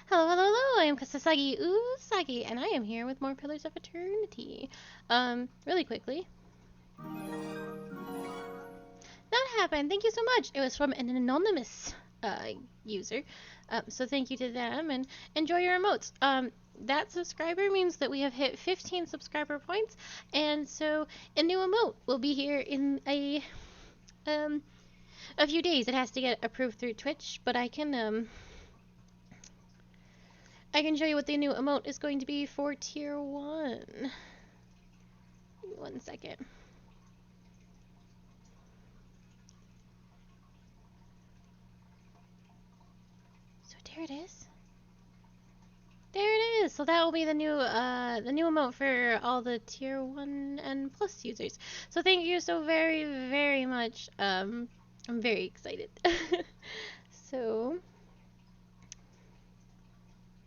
Hello, hello, hello. I am Kasasagi Usagi, and I am here with more Pillars of Eternity. Really quickly. That happened. Thank you so much. It was from an anonymous user. So thank you to them, and enjoy your emotes. That subscriber means that we have hit 15 subscriber points, and so a new emote will be here in a few days. It has to get approved through Twitch, but I can show you what the new emote is going to be for tier 1. Give me 1 second. So there it is. There it is. So that will be the new emote for all the tier 1 and plus users. So thank you so very, very much. I'm very excited. So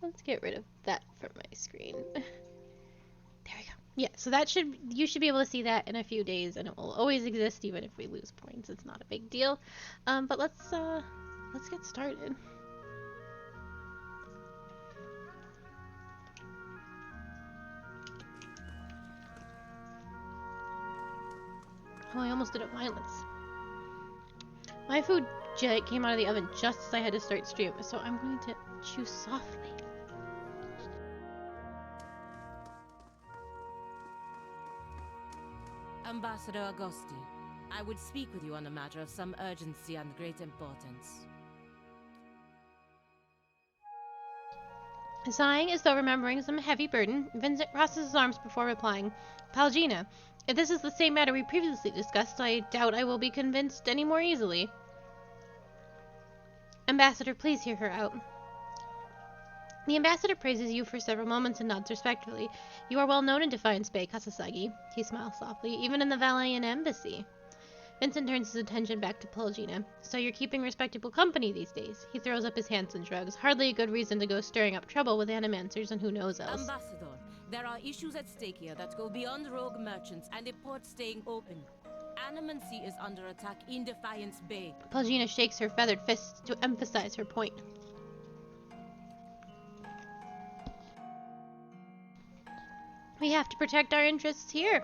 let's get rid of that from my screen. There we go. Yeah, so you should be able to see that in a few days, and it will always exist even if we lose points. It's not a big deal. But let's get started. Oh, I almost did it violence. My food came out of the oven just as I had to start stream, so I'm going to chew softly. Ambassador Augusti, I would speak with you on a matter of some urgency and great importance. Sighing as though remembering some heavy burden, Vincent crosses his arms before replying. Palgina, if this is the same matter we previously discussed, I doubt I will be convinced any more easily. Ambassador, please hear her out. The ambassador praises you for several moments and nods respectfully. You are well known in Defiance Bay, Kasasagi. He smiles softly, even in the Valayan embassy. Vincent turns his attention back to Pelagina. So you're keeping respectable company these days. He throws up his hands and shrugs. Hardly a good reason to go stirring up trouble with animancers and who knows else. Ambassador, there are issues at stake here that go beyond rogue merchants and a port staying open. Animancy is under attack in Defiance Bay. Pelagina shakes her feathered fists to emphasize her point. We have to protect our interests here.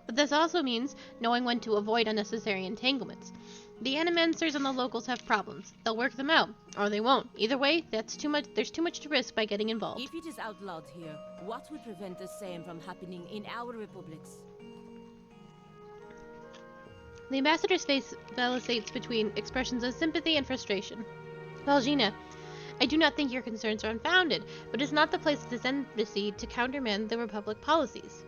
But this also means knowing when to avoid unnecessary entanglements. The animancers and the locals have problems. They'll work them out, or they won't. Either way, there's too much to risk by getting involved. If it is outlawed here, what would prevent the same from happening in our republics? The ambassador's face vacillates between expressions of sympathy and frustration. Valgina, I do not think your concerns are unfounded, but it's not the place of this embassy to countermand the Republic policies.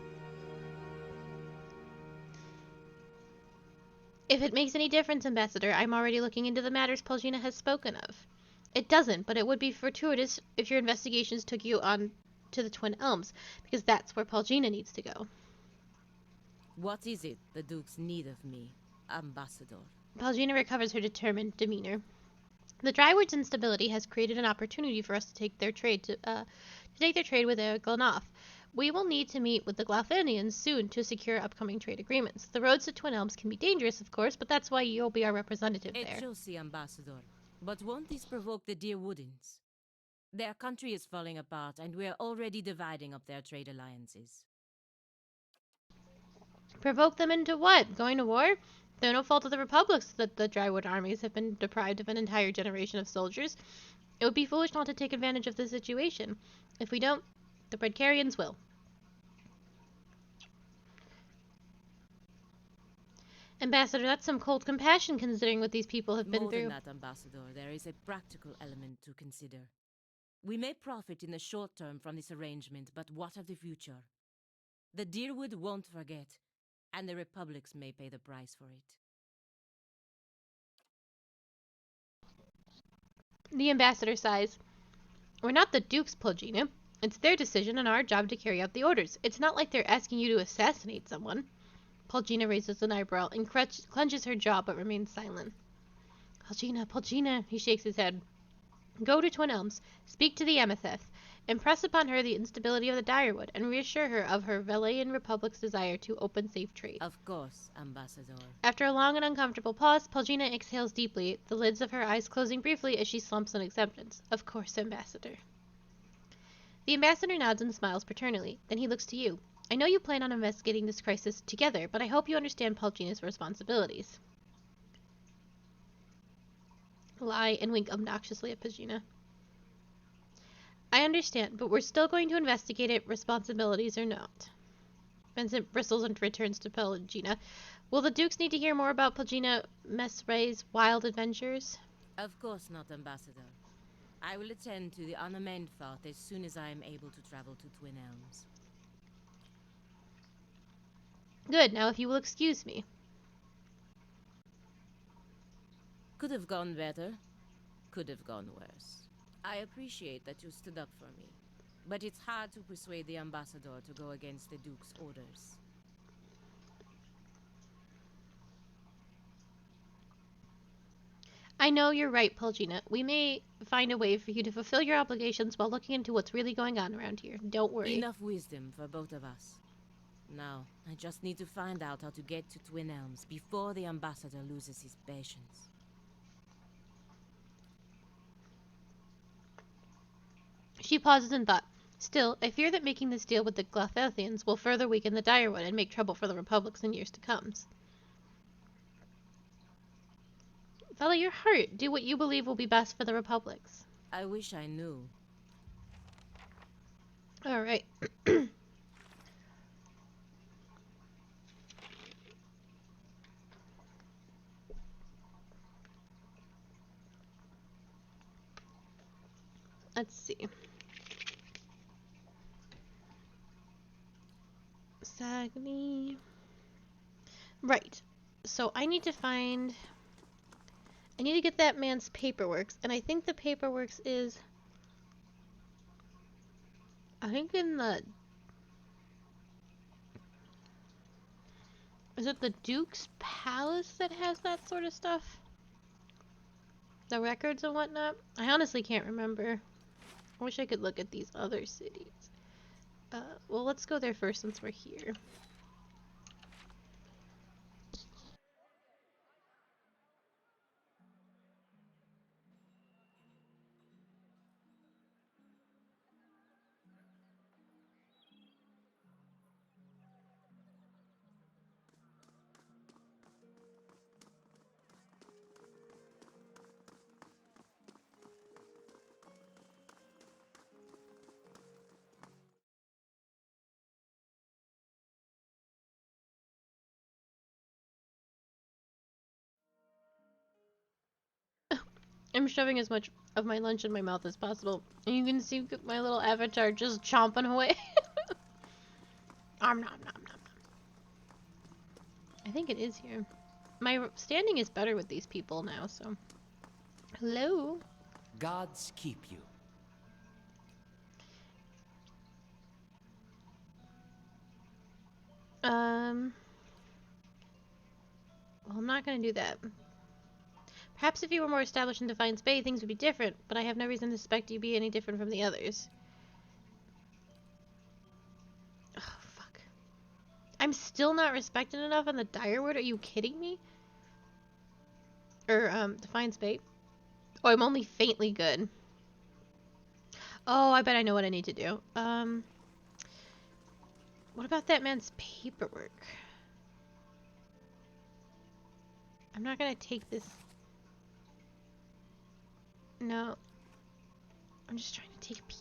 If it makes any difference, Ambassador, I'm already looking into the matters Pelagina has spoken of. It doesn't, but it would be fortuitous if your investigations took you on to the Twin Elms, because that's where Pelagina needs to go. What is it the Dukes need of me, Ambassador? Pelagina recovers her determined demeanor. The Dryward's instability has created an opportunity for us to take their trade with Glanoff. We will need to meet with the Glathanians soon to secure upcoming trade agreements. The roads to Twin Elms can be dangerous, of course, but that's why you'll be our representative there. It shall see, Ambassador. But won't this provoke the dear Woodins? Their country is falling apart, and we are already dividing up their trade alliances. Provoke them into what? Going to war? They're no fault of the Republics that the Drywood armies have been deprived of an entire generation of soldiers. It would be foolish not to take advantage of the situation. If we don't, the Bredcarians will. Ambassador, that's some cold compassion considering what these people have been through. More than that, Ambassador, there is a practical element to consider. We may profit in the short term from this arrangement, but what of the future? The Deerwood won't forget, and the Republics may pay the price for it. The ambassador sighs. We're not the Duke's, Pelagina. It's their decision and our job to carry out the orders. It's not like they're asking you to assassinate someone. Pelagina raises an eyebrow and clenches her jaw but remains silent. Pelagina, he shakes his head. Go to Twin Elms, speak to the Ametheth, impress upon her the instability of the Direwood, and reassure her of her Valayan Republic's desire to open safe trade. Of course, Ambassador. After a long and uncomfortable pause, Pelagina exhales deeply, the lids of her eyes closing briefly as she slumps in acceptance. Of course, Ambassador. The ambassador nods and smiles paternally. Then he looks to you. I know you plan on investigating this crisis together, but I hope you understand Paulgina's responsibilities. Lie and wink obnoxiously at Paulgina. I understand, but we're still going to investigate it, responsibilities or not. Vincent bristles and returns to Paulgina. Will the Dukes need to hear more about Paulgina Mesray's wild adventures? Of course not, Ambassador. I will attend to the unnamed thought as soon as I am able to travel to Twin Elms. Good, now if you will excuse me. Could have gone better. Could have gone worse. I appreciate that you stood up for me, but it's hard to persuade the Ambassador to go against the Duke's orders. I know you're right, Paulgina. We may find a way for you to fulfill your obligations while looking into what's really going on around here. Don't worry. Enough wisdom for both of us. Now, I just need to find out how to get to Twin Elms before the Ambassador loses his patience. She pauses in thought. Still, I fear that making this deal with the Glothethians will further weaken the Direwood and make trouble for the Republics in years to come. Follow your heart. Do what you believe will be best for the Republics. I wish I knew. Alright. Let's see. Sagni. Right. So I need to find... I need to get that man's paperwork. And I think the paperwork is... I think in the... Is it the Duke's Palace that has that sort of stuff? The records and whatnot? I honestly can't remember. I wish I could look at these other cities. Well, let's go there first since we're here. I'm shoving as much of my lunch in my mouth as possible. And you can see my little avatar just chomping away. Nom nom nom nom. I think it is here. My standing is better with these people now, so. Hello? Gods keep you. Well, I'm not gonna do that. Perhaps if you were more established in Defiance Bay, things would be different, but I have no reason to suspect you be any different from the others. Oh, fuck. I'm still not respected enough on the Direwood? Are you kidding me? Or, Defiance Bay? Oh, I'm only faintly good. Oh, I bet I know what I need to do. What about that man's paperwork? I'm not gonna take this. No. I'm just trying to take a peek.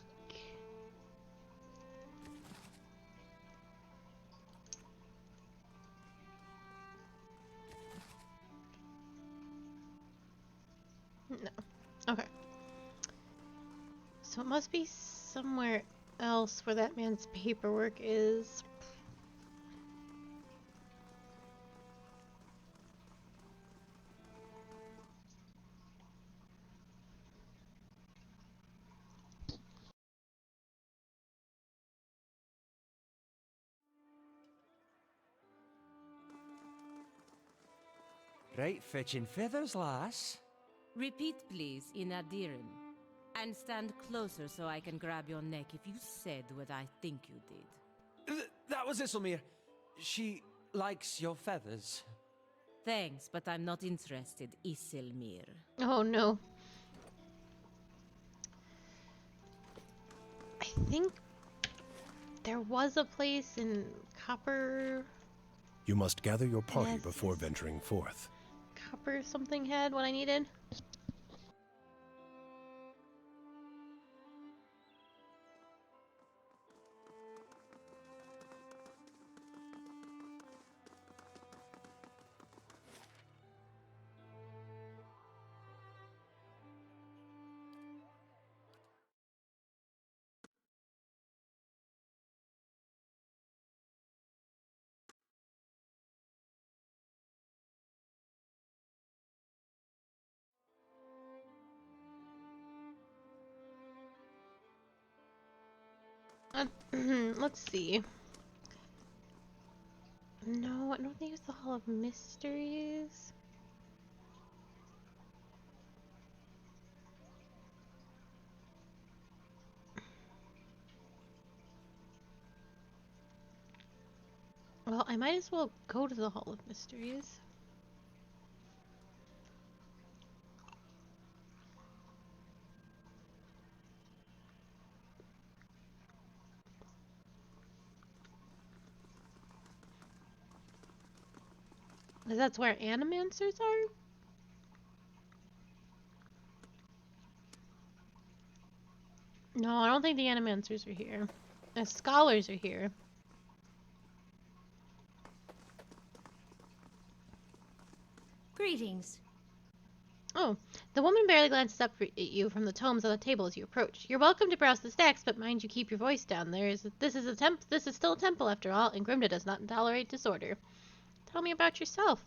No. Okay. So it must be somewhere else where that man's paperwork is. Right fetching feathers, lass. Repeat, please, in Adiran. And stand closer so I can grab your neck if you said what I think you did. That was Isilmir. She likes your feathers. Thanks, but I'm not interested, Isilmir. Oh no. I think there was a place in Copper. You must gather your party Yes, before yes. venturing forth. Copper something had what I needed. Let's see. No, I don't think it's the Hall of Mysteries. Well, I might as well go to the Hall of Mysteries. Because that's where animancers are? No, I don't think the animancers are here. The scholars are here. Greetings. Oh, the woman barely glances up at you from the tomes on the table as you approach. You're welcome to browse the stacks, but mind you keep your voice down. This is still a temple after all, and Grimda does not tolerate disorder. Tell me about yourself.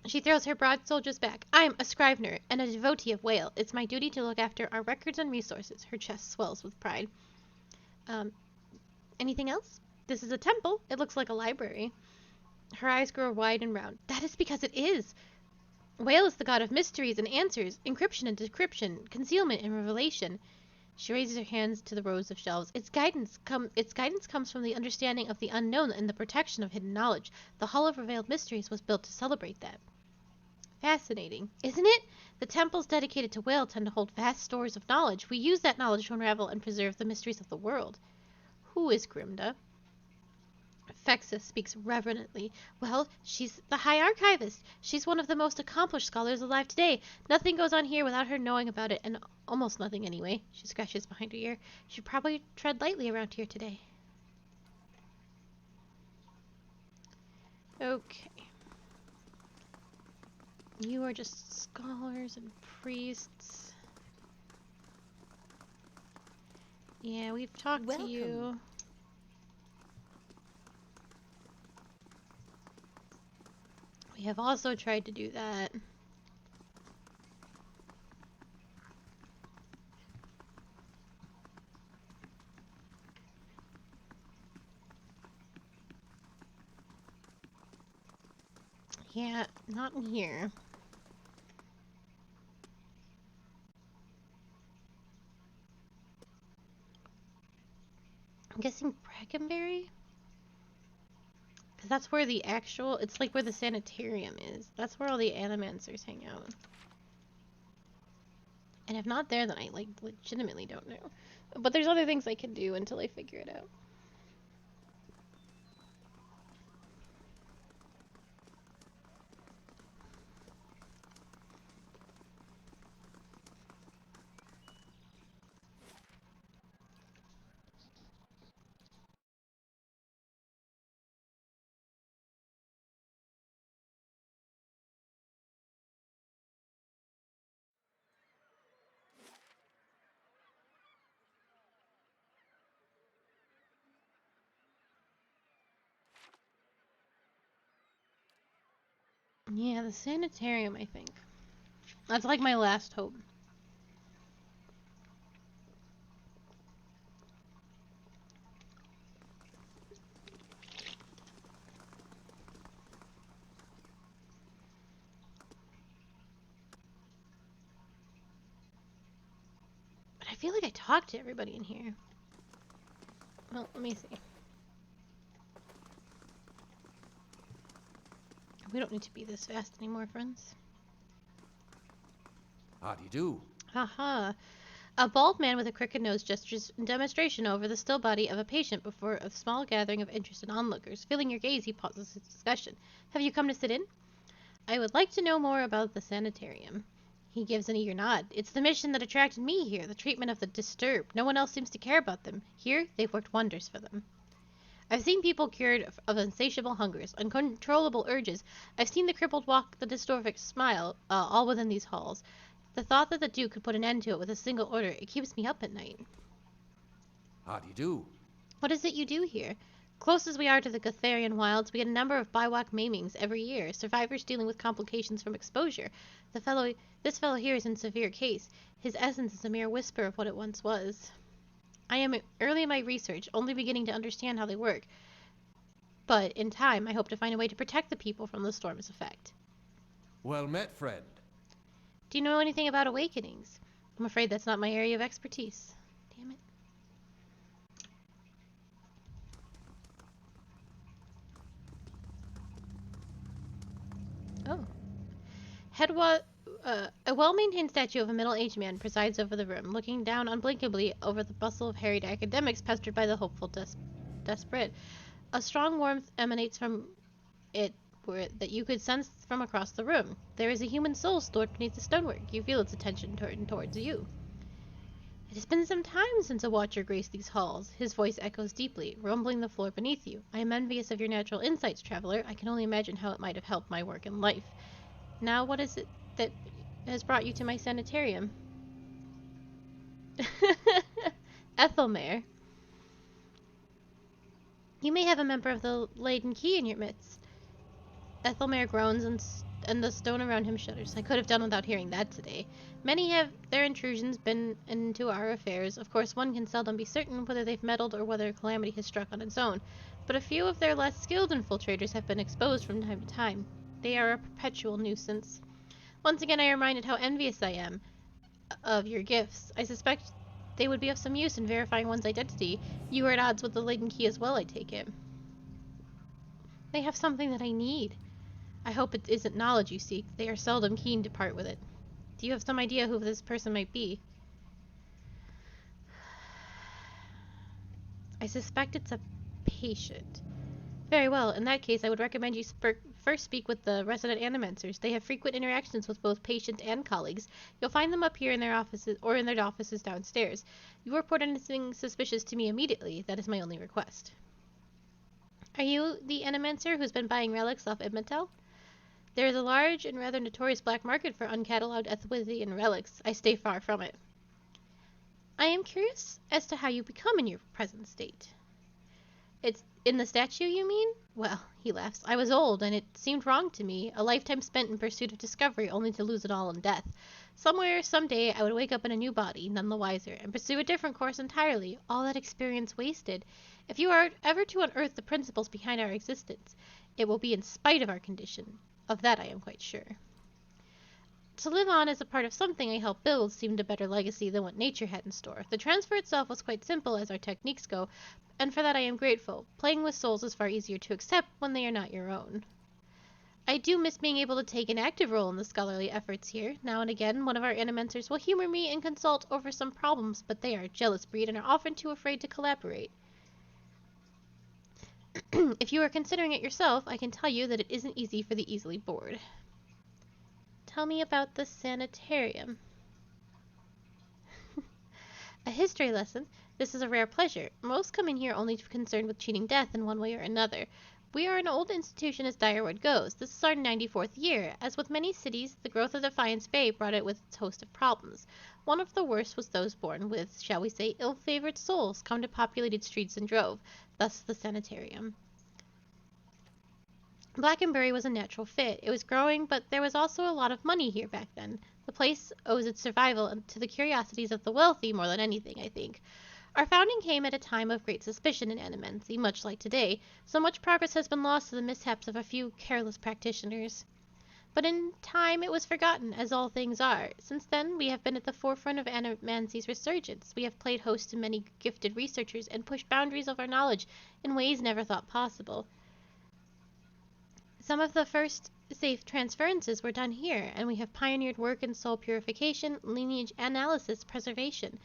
She throws her broad shoulders back. I'm a scrivener and a devotee of Whale. It's my duty to look after our records and resources. Her chest swells with pride. Um, anything else? This is a temple. It looks like a library. Her eyes grow wide and round. That is because it is. Whale is the god of mysteries and answers, encryption and decryption, concealment and revelation. She raises her hands to the rows of shelves. Its guidance comes from the understanding of the unknown and the protection of hidden knowledge. The Hall of Revealed Mysteries was built to celebrate that. Fascinating, isn't it? The temples dedicated to Whale tend to hold vast stores of knowledge. We use that knowledge to unravel and preserve the mysteries of the world. Who is Grimda? Fexus speaks reverently. Well, she's the High Archivist. She's one of the most accomplished scholars alive today. Nothing goes on here without her knowing about it, and almost nothing anyway. She scratches behind her ear. She'd probably tread lightly around here today. Okay. You are just scholars and priests. Yeah, we've talked to you. Welcome. We have also tried to do that. Yeah, not in here. I'm guessing Brackenberry? Because that's where the actual, it's like where the sanitarium is. That's where all the animancers hang out. And if not there, then I, like, legitimately don't know. But there's other things I can do until I figure it out. Yeah, the sanitarium, I think. That's like my last hope. But I feel like I talked to everybody in here. Well, let me see. We don't need to be this fast anymore, friends. Howdy do. Haha. A bald man with a crooked nose gestures in demonstration over the still body of a patient before a small gathering of interested onlookers. Feeling your gaze, he pauses his discussion. Have you come to sit in? I would like to know more about the sanitarium. He gives an eager nod. It's the mission that attracted me here, the treatment of the disturbed. No one else seems to care about them. Here, they've worked wonders for them. I've seen people cured of insatiable hungers, uncontrollable urges. I've seen the crippled walk, the dystrophic smile, all within these halls. The thought that the Duke could put an end to it with a single order, it keeps me up at night. How do you do? What is it you do here? Close as we are to the Gutherian wilds, we get a number of bivouac maimings every year, survivors dealing with complications from exposure. This fellow here is in severe case. His essence is a mere whisper of what it once was. I am early in my research, only beginning to understand how they work. But in time, I hope to find a way to protect the people from the storm's effect. Well met, friend. Do you know anything about awakenings? I'm afraid that's not my area of expertise. Damn it. Oh. A well-maintained statue of a middle-aged man presides over the room, looking down unblinkably over the bustle of harried academics pestered by the hopeful desperate. A strong warmth emanates from it that you could sense from across the room. There is a human soul stored beneath the stonework. You feel its attention turned towards you. It has been some time since a watcher graced these halls. His voice echoes deeply, rumbling the floor beneath you. I am envious of your natural insights, traveler. I can only imagine how it might have helped my work in life. Now, what is it that has brought you to my sanitarium? Ethelmare. You may have a member of the Laden Key in your midst. Ethelmare groans and the stone around him shudders. I could have done without hearing that today. Many have their intrusions been into our affairs. Of course, one can seldom be certain whether they've meddled or whether a calamity has struck on its own. But a few of their less skilled infiltrators have been exposed from time to time. They are a perpetual nuisance. Once again, I am reminded how envious I am of your gifts. I suspect they would be of some use in verifying one's identity. You are at odds with the Laden Key as well, I take it. They have something that I need. I hope it isn't knowledge you seek. They are seldom keen to part with it. Do you have some idea who this person might be? I suspect it's a patient. Very well. In that case, I would recommend you first speak with the resident animancers. They have frequent interactions with both patient and colleagues. You'll find them up here in their offices or in their offices downstairs. You report anything suspicious to me immediately. That is my only request. Are you the animancer who's been buying relics off Ibmetel? There is a large and rather notorious black market for uncatalogued Ethiopian relics. I stay far from it. I am curious as to how you become in your present state. It's in the statue, you mean? Well, he laughs. I was old, and it seemed wrong to me. A lifetime spent in pursuit of discovery, only to lose it all in death. Somewhere, someday, I would wake up in a new body, none the wiser, and pursue a different course entirely. All that experience wasted. If you are ever to unearth the principles behind our existence, it will be in spite of our condition. Of that I am quite sure. To live on as a part of something I helped build seemed a better legacy than what nature had in store. The transfer itself was quite simple as our techniques go, and for that I am grateful. Playing with souls is far easier to accept when they are not your own. I do miss being able to take an active role in the scholarly efforts here. Now and again, one of our animancers will humor me and consult over some problems, but they are a jealous breed and are often too afraid to collaborate. If you are considering it yourself, I can tell you that it isn't easy for the easily bored. Tell me about the sanitarium. A history lesson? This is a rare pleasure. Most come in here only concerned with cheating death in one way or another. We are an old institution as Direwood goes. This is our 94th year. As with many cities, the growth of Defiance Bay brought it with its host of problems. One of the worst was those born with, shall we say, ill-favored souls come to populated streets in drove, thus the sanitarium. Blackenbury was a natural fit. It was growing, but there was also a lot of money here back then. The place owes its survival to the curiosities of the wealthy more than anything, I think. Our founding came at a time of great suspicion in animancy, much like today, so much progress has been lost to the mishaps of a few careless practitioners. But in time it was forgotten, as all things are. Since then, we have been at the forefront of animancy's resurgence. We have played host to many gifted researchers and pushed boundaries of our knowledge in ways never thought possible. Some of the first safe transferences were done here, and we have pioneered work in soul purification, lineage analysis, preservation.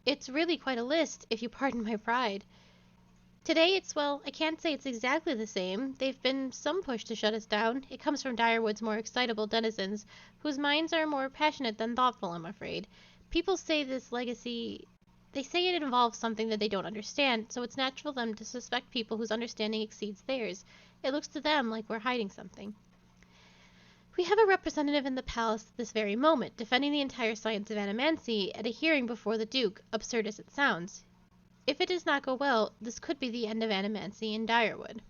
It's really quite a list, if you pardon my pride. Today it's, well, I can't say it's exactly the same. They've been some push to shut us down. It comes from Direwood's more excitable denizens, whose minds are more passionate than thoughtful, I'm afraid. People say this legacy... They say it involves something that they don't understand, so it's natural for them to suspect people whose understanding exceeds theirs. It looks to them like we're hiding something. We have a representative in the palace at this very moment, defending the entire science of animancy at a hearing before the Duke, absurd as it sounds. If it does not go well, this could be the end of animancy in Direwood.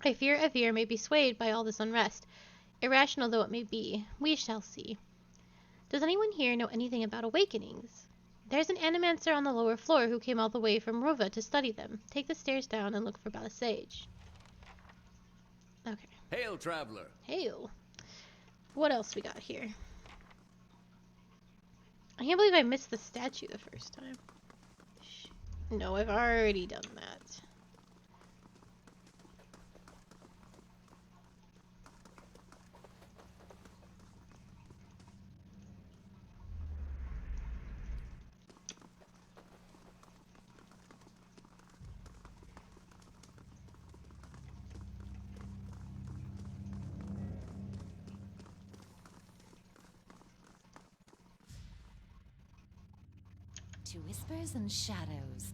I fear Avir may be swayed by all this unrest, irrational though it may be. We shall see. Does anyone here know anything about awakenings? There's an animancer on the lower floor who came all the way from Rova to study them. Take the stairs down and look for Balasage. Okay. Hail, traveler. Hail. What else we got here? I can't believe I missed the statue the first time. No, I've already done that. To whispers and shadows.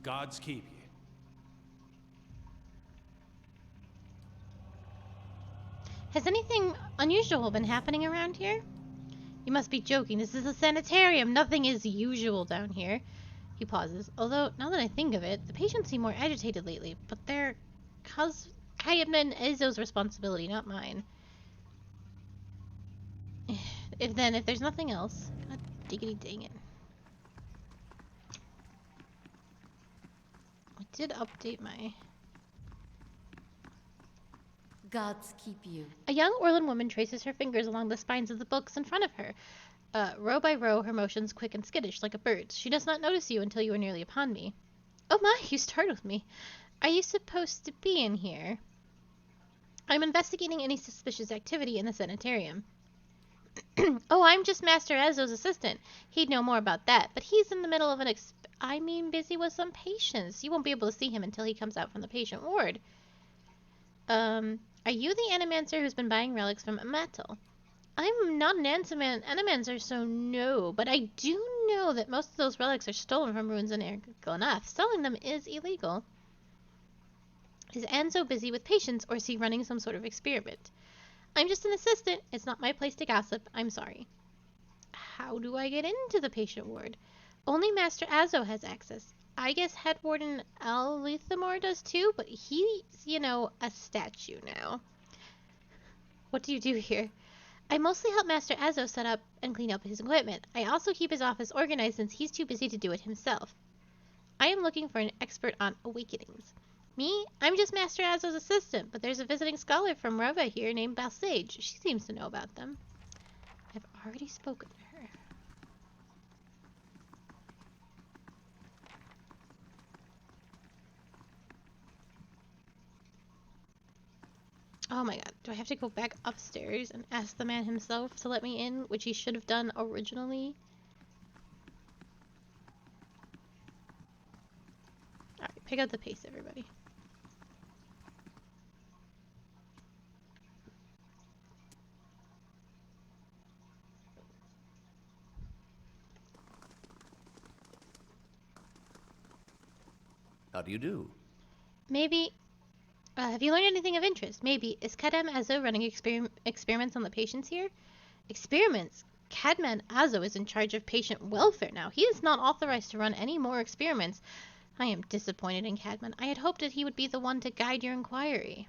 Gods keep you. Has anything unusual been happening around here? You must be joking. This is a sanitarium. Nothing is usual down here. He pauses. Although, now that I think of it, the patients seem more agitated lately. But they're... Kayabna Ezo's responsibility, not mine. If there's nothing else... God diggity dang it. I did update my... Gods keep you. A young Orlan woman traces her fingers along the spines of the books in front of her. Row by row, her motions quick and skittish, like a bird's. She does not notice you until you are nearly upon me. Oh my, you startled me. Are you supposed to be in here? I'm investigating any suspicious activity in the sanitarium. Oh, I'm just Master Ezo's assistant. He'd know more about that, but he's in the middle of an busy with some patients. You won't be able to see him until he comes out from the patient ward. Are you the animancer who's been buying relics from Amatel? I'm not an animancer, so no, but I do know that most of those relics are stolen from ruins in Glenaf. Selling them is illegal. Is Anzo busy with patients, or is he running some sort of experiment? I'm just an assistant. It's not my place to gossip. I'm sorry. How do I get into the patient ward? Only Master Azo has access. I guess Head Warden Alithamor does too, but he's, a statue now. What do you do here? I mostly help Master Azo set up and clean up his equipment. I also keep his office organized since he's too busy to do it himself. I am looking for an expert on awakenings. Me? I'm just Master Azo's assistant, but there's a visiting scholar from Rova here named Balsage. She seems to know about them. I've already spoken to her. Oh my god, do I have to go back upstairs and ask the man himself to let me in, which he should have done originally? Alright, pick up the pace, everybody. How do you do? Maybe, have you learned anything of interest? Maybe, is Kadam Azo running experiments on the patients here? Experiments? Cadman Azo is in charge of patient welfare now. He is not authorized to run any more experiments. I am disappointed in Cadman. I had hoped that he would be the one to guide your inquiry.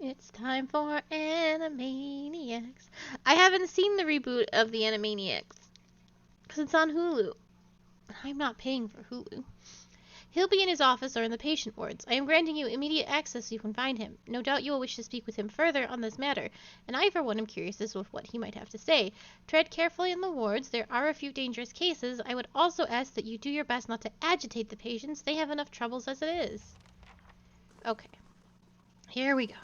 It's time for Animaniacs. I haven't seen the reboot of the Animaniacs because it's on Hulu. I'm not paying for Hulu. He'll be in his office or in the patient wards. I am granting you immediate access so you can find him. No doubt you will wish to speak with him further on this matter, and I for one am curious as to what he might have to say. Tread carefully in the wards. There are a few dangerous cases. I would also ask that you do your best not to agitate the patients. They have enough troubles as it is. Okay. Here we go.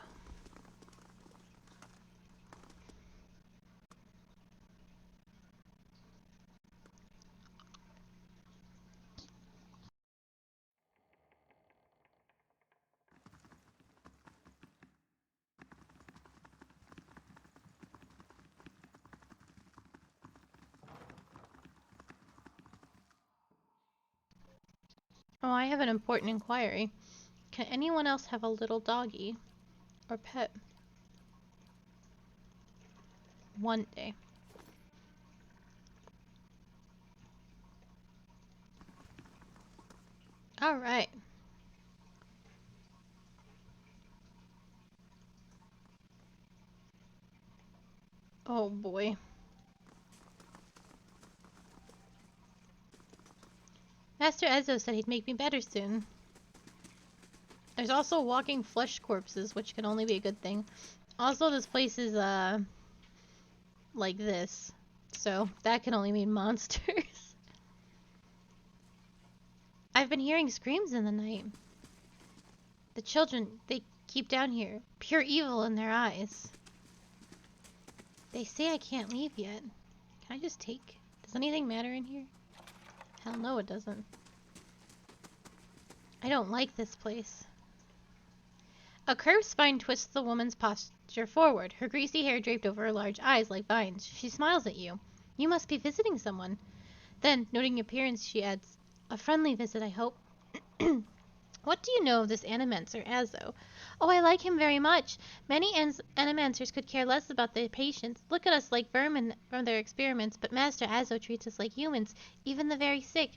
Oh, I have an important inquiry. Can anyone else have a little doggy or pet? One day. All right. Oh boy. Master Ezo said he'd make me better soon. There's also walking flesh corpses, which can only be a good thing. Also, this place is, like this. So, that can only mean monsters. I've been hearing screams in the night. The children, they keep down here. Pure evil in their eyes. They say I can't leave yet. Can I just take? Does anything matter in here? Hell no, it doesn't. I don't like this place. A curved spine twists the woman's posture forward, her greasy hair draped over her large eyes like vines. She smiles at you. You must be visiting someone. Then, noting your appearance, she adds, a friendly visit, I hope. What do you know of this Animancer, Azo? Oh, I like him very much. Many Animancers could care less about their patients. Look at us like vermin from their experiments, but Master Azo treats us like humans, even the very sick.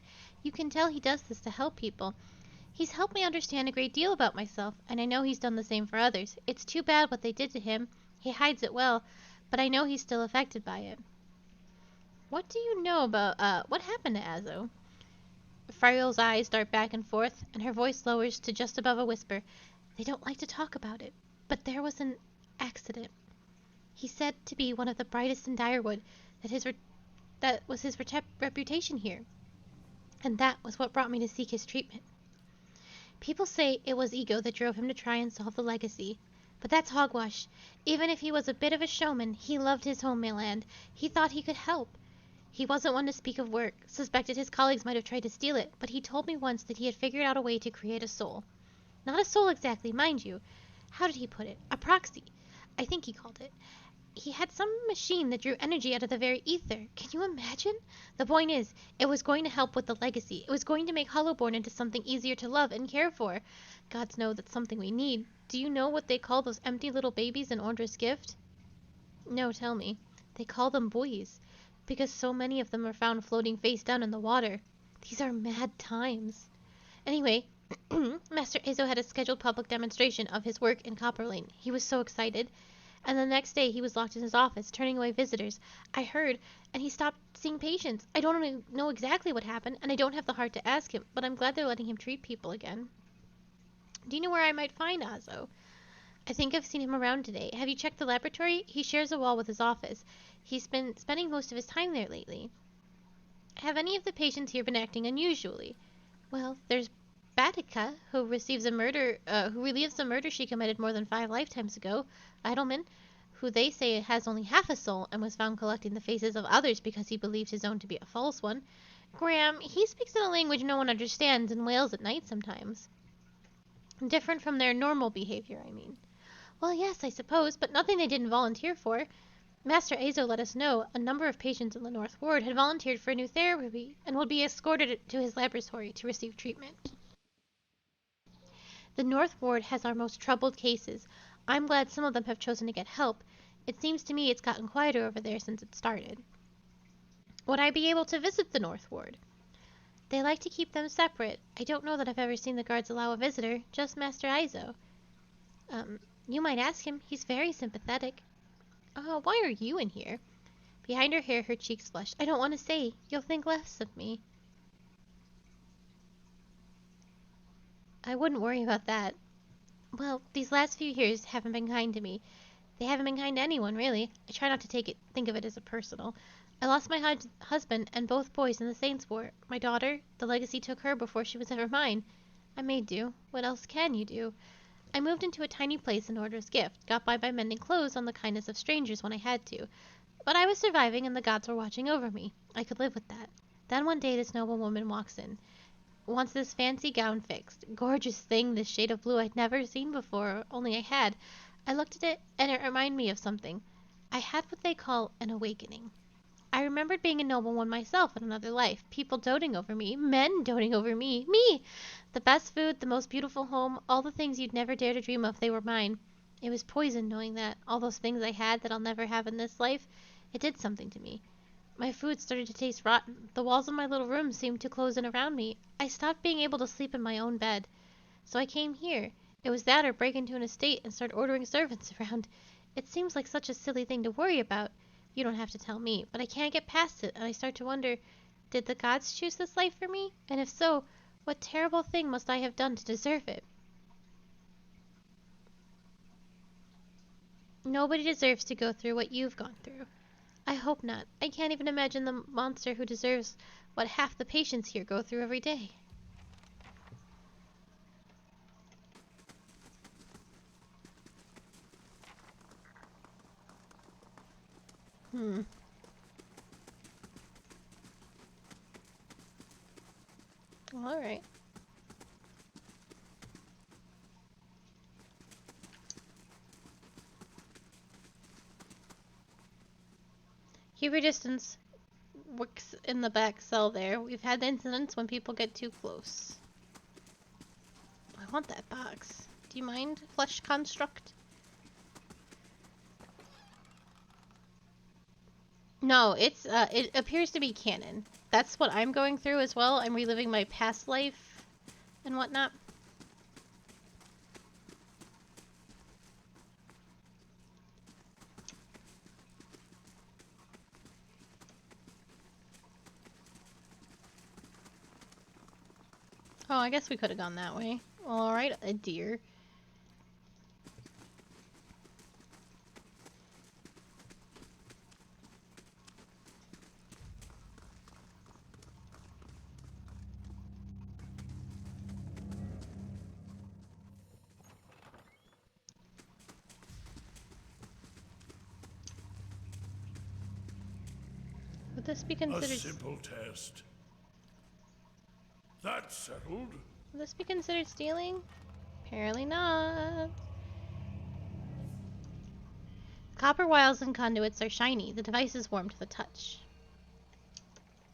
You can tell he does this to help people. He's helped me understand a great deal about myself, and I know he's done the same for others. It's too bad what they did to him. He hides it well, but I know he's still affected by it. What do you know about, what happened to Azo? Fario's eyes dart back and forth, and her voice lowers to just above a whisper. They don't like to talk about it, but there was an accident. He's said to be one of the brightest in Direwood, that was his reputation here, and that was what brought me to seek his treatment. People say it was ego that drove him to try and solve the legacy, but that's hogwash. Even if he was a bit of a showman, he loved his homeland. He thought he could help. He wasn't one to speak of work, suspected his colleagues might have tried to steal it, but he told me once that he had figured out a way to create a soul. Not a soul exactly, mind you. How did he put it? A proxy, I think he called it. He had some machine that drew energy out of the very ether. Can you imagine? The point is, it was going to help with the legacy. It was going to make Hollowborn into something easier to love and care for. Gods know that's something we need. Do you know what they call those empty little babies in Ordra's gift? No, tell me. They call them buoys, because so many of them are found floating face down in the water. These are mad times. Anyway, Master Azo had a scheduled public demonstration of his work in Copperlane. He was so excited. And the next day he was locked in his office, turning away visitors. I heard, and he stopped seeing patients. I don't know exactly what happened, and I don't have the heart to ask him, but I'm glad they're letting him treat people again. Do you know where I might find Azo? I think I've seen him around today. Have you checked the laboratory? He shares a wall with his office. He's been spending most of his time there lately. Have any of the patients here been acting unusually? Well, there's Batica, who relieves a murder she committed more than 5 lifetimes ago. Eidelman, who they say has only half a soul and was found collecting the faces of others because he believed his own to be a false one. Graham, he speaks in a language no one understands and wails at night sometimes. Different from their normal behavior, I mean. Well, yes, I suppose, but nothing they didn't volunteer for. Master Azo let us know a number of patients in the North Ward had volunteered for a new therapy and would be escorted to his laboratory to receive treatment. The North Ward has our most troubled cases. I'm glad some of them have chosen to get help. It seems to me it's gotten quieter over there since it started. Would I be able to visit the North Ward? They like to keep them separate. I don't know that I've ever seen the guards allow a visitor, just Master Izo. You might ask him. He's very sympathetic. Why are you in here? Behind her hair, her cheeks flushed. I don't want to say. You'll think less of me. I wouldn't worry about that. Well, these last few years haven't been kind to me. They haven't been kind to anyone, really. I try not to think of it as a personal. I lost my husband and both boys in the Saints' War. My daughter, the legacy took her before she was ever mine. I made do. What else can you do? I moved into a tiny place in Order's gift, got by mending clothes on the kindness of strangers when I had to. But I was surviving and the gods were watching over me. I could live with that. Then one day this noble woman walks in. Wants this fancy gown fixed. Gorgeous thing, this shade of blue I'd never seen before, only I had. I looked at it, and it reminded me of something. I had what they call an awakening. I remembered being a nobleman myself in another life, people doting over me, men doting over me, me! The best food, the most beautiful home, all the things you'd never dare to dream of, they were mine. It was poison knowing that, all those things I had that I'll never have in this life, it did something to me. My food started to taste rotten. The walls of my little room seemed to close in around me. I stopped being able to sleep in my own bed. So I came here. It was that or break into an estate and start ordering servants around. It seems like such a silly thing to worry about. You don't have to tell me, but I can't get past it, and I start to wonder, did the gods choose this life for me? And if so, what terrible thing must I have done to deserve it? Nobody deserves to go through what you've gone through. I hope not. I can't even imagine the monster who deserves what half the patients here go through every day. Alright. Keep your distance. Works in the back cell there. We've had incidents when people get too close. I want that box. Do you mind, flesh construct? No, it appears to be canon. That's what I'm going through as well. I'm reliving my past life and whatnot. Oh, I guess we could have gone that way. Alright, a deer. Would this be A considered... simple test. That's settled. Would this be considered stealing? Apparently not. Copper wires and conduits are shiny. The device is warm to the touch.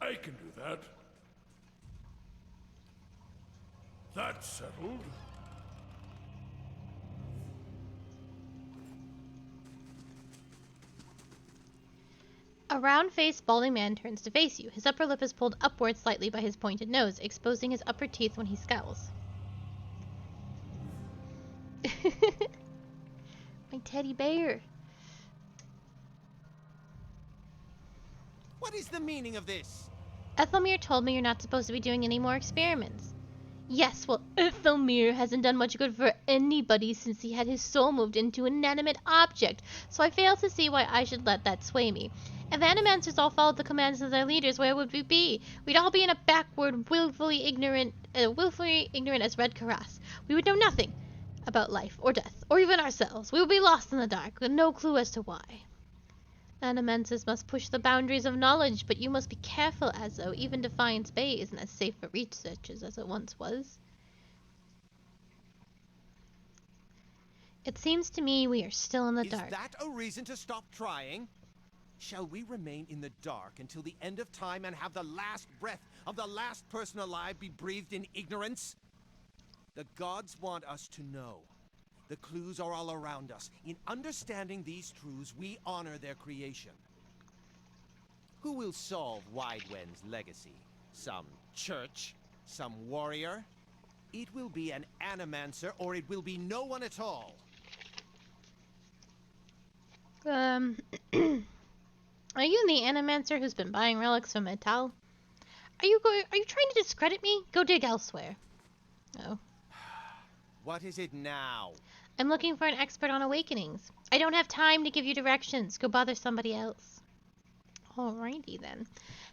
I can do that. That's settled. A round-faced, balding man turns to face you. His upper lip is pulled upward slightly by his pointed nose, exposing his upper teeth when he scowls. My teddy bear. What is the meaning of this? Ethelmere told me you're not supposed to be doing any more experiments. Yes, well, Ethelmere hasn't done much good for anybody since he had his soul moved into an inanimate object, so I fail to see why I should let that sway me. If animancers all followed the commands of their leaders, where would we be? We'd all be in a backward, willfully ignorant as Red Karas. We would know nothing about life or death, or even ourselves. We would be lost in the dark, with no clue as to why. Animancers must push the boundaries of knowledge, but you must be careful, Azo. Even Defiance Bay isn't as safe for researchers as it once was. It seems to me we are still in the dark. Is that a reason to stop trying? Shall we remain in the dark until the end of time and have the last breath of the last person alive be breathed in ignorance? The gods want us to know. The clues are all around us. In understanding these truths, we honor their creation. Who will solve Widewen's legacy? Some church? Some warrior? It will be an animancer, or it will be no one at all. Are you the animancer who's been buying relics from Metal? Are you trying to discredit me? Go dig elsewhere. Oh. What is it now? I'm looking for an expert on awakenings. I don't have time to give you directions. Go bother somebody else. Alrighty then.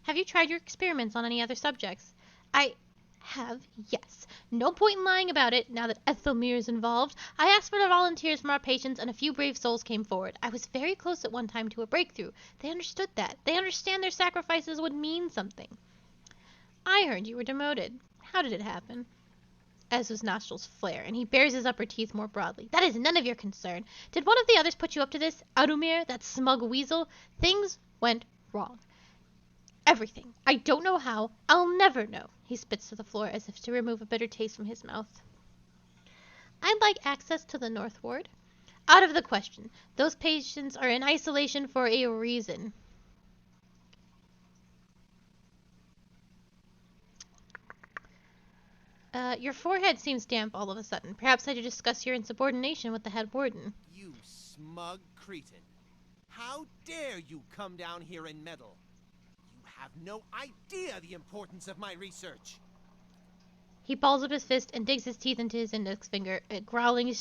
Have you tried your experiments on any other subjects? I have, yes. No point in lying about it, now that Ethelmere is involved. I asked for the volunteers from our patients, and a few brave souls came forward. I was very close at one time to a breakthrough. They understood that. They understand their sacrifices would mean something. I heard you were demoted. How did it happen? Ezra's nostrils flare, and he bares his upper teeth more broadly. That is none of your concern. Did one of the others put you up to this? Adumir, that smug weasel? Things went wrong. Everything. I don't know how. I'll never know. He spits to the floor as if to remove a bitter taste from his mouth. I'd like access to the North Ward. Out of the question. Those patients are in isolation for a reason. Your forehead seems damp all of a sudden. Perhaps I should discuss your insubordination with the head warden. You smug cretin. How dare you come down here and meddle? You have no idea the importance of my research. He balls up his fist and digs his teeth into his index finger, growling,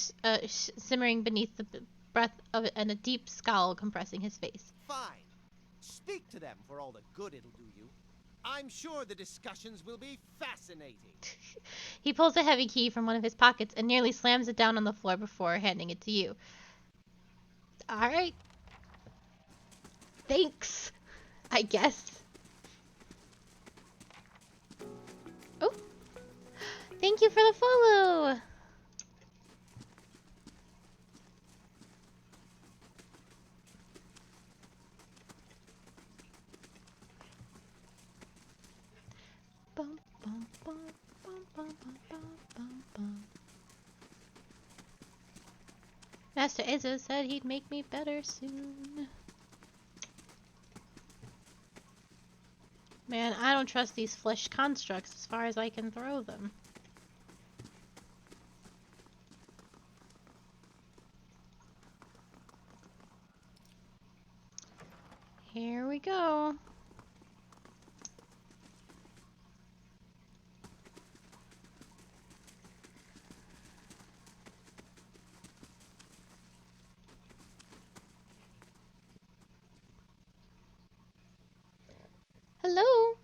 simmering beneath the breath of it, and a deep scowl compressing his face. Fine. Speak to them for all the good it'll do you. I'm sure the discussions will be fascinating. He pulls a heavy key from one of his pockets and nearly slams it down on the floor before handing it to you. Alright. Thanks, I guess. Oh. Thank you for the follow. Bum, bum, bum, bum, bum, bum, bum, bum. Master Ezra said he'd make me better soon. Man, I don't trust these flesh constructs as far as I can throw them. Here we go. Hello.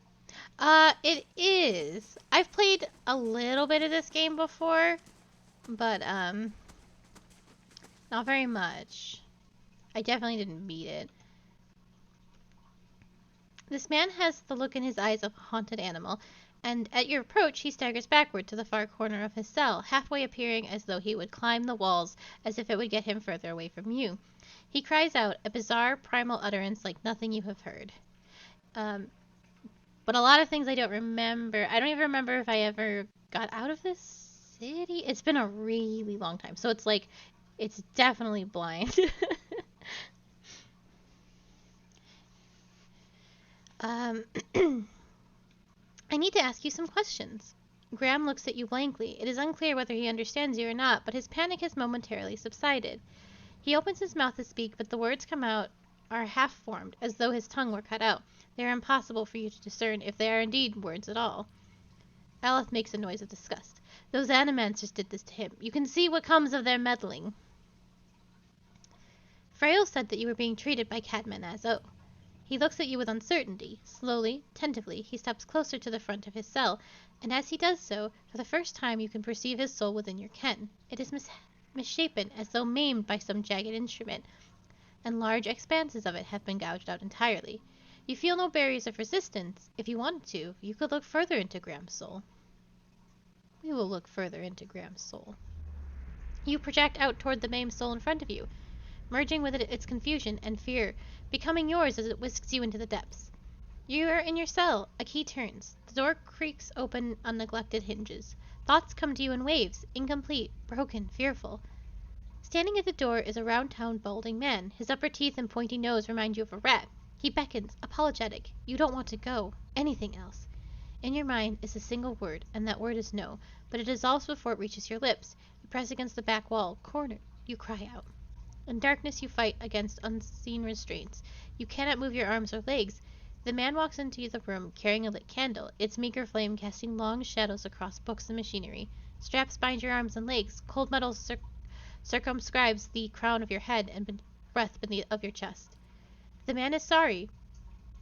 It is. I've played a little bit of this game before, but not very much. I definitely didn't beat it. This man has the look in his eyes of a haunted animal, and at your approach he staggers backward to the far corner of his cell, halfway appearing as though he would climb the walls, as if it would get him further away from you. He cries out, a bizarre primal utterance like nothing you have heard. But a lot of things I don't remember. I don't even remember if I ever got out of this city. It's been a really long time, so it's like, it's definitely blind. I need to ask you some questions. Graham looks at you blankly. It is unclear whether he understands you or not, but his panic has momentarily subsided. He opens his mouth to speak, but the words come out are half-formed, as though his tongue were cut out. They are impossible for you to discern if they are indeed words at all. Aleph makes a noise of disgust. Those animancers did this to him. You can see what comes of their meddling. Frail said that you were being treated by Cadman as oh. He looks at you with uncertainty. Slowly, tentatively, he steps closer to the front of his cell, and as he does so, for the first time you can perceive his soul within your ken. It is misshapen, as though maimed by some jagged instrument, and large expanses of it have been gouged out entirely. You feel no barriers of resistance. If you wanted to, you could look further into Graham's soul. We will look further into Graham's soul. You project out toward the maimed soul in front of you. merging with it its confusion and fear, becoming yours as it whisks you into the depths. You are in your cell. A key turns. The door creaks open on neglected hinges. Thoughts come to you in waves, incomplete, broken, fearful. Standing at the door is a round-town, balding man. His upper teeth and pointy nose remind you of a rat. He beckons, apologetic. You don't want to go. Anything else. In your mind is a single word, and that word is no, but it dissolves before it reaches your lips. You press against the back wall, cornered. You cry out. In darkness you fight against unseen restraints. You cannot move your arms or legs. The man walks into the room carrying a lit candle, its meager flame casting long shadows across books and machinery. Straps bind your arms and legs. Cold metal circumscribes the crown of your head and breath beneath of your chest. The man is sorry.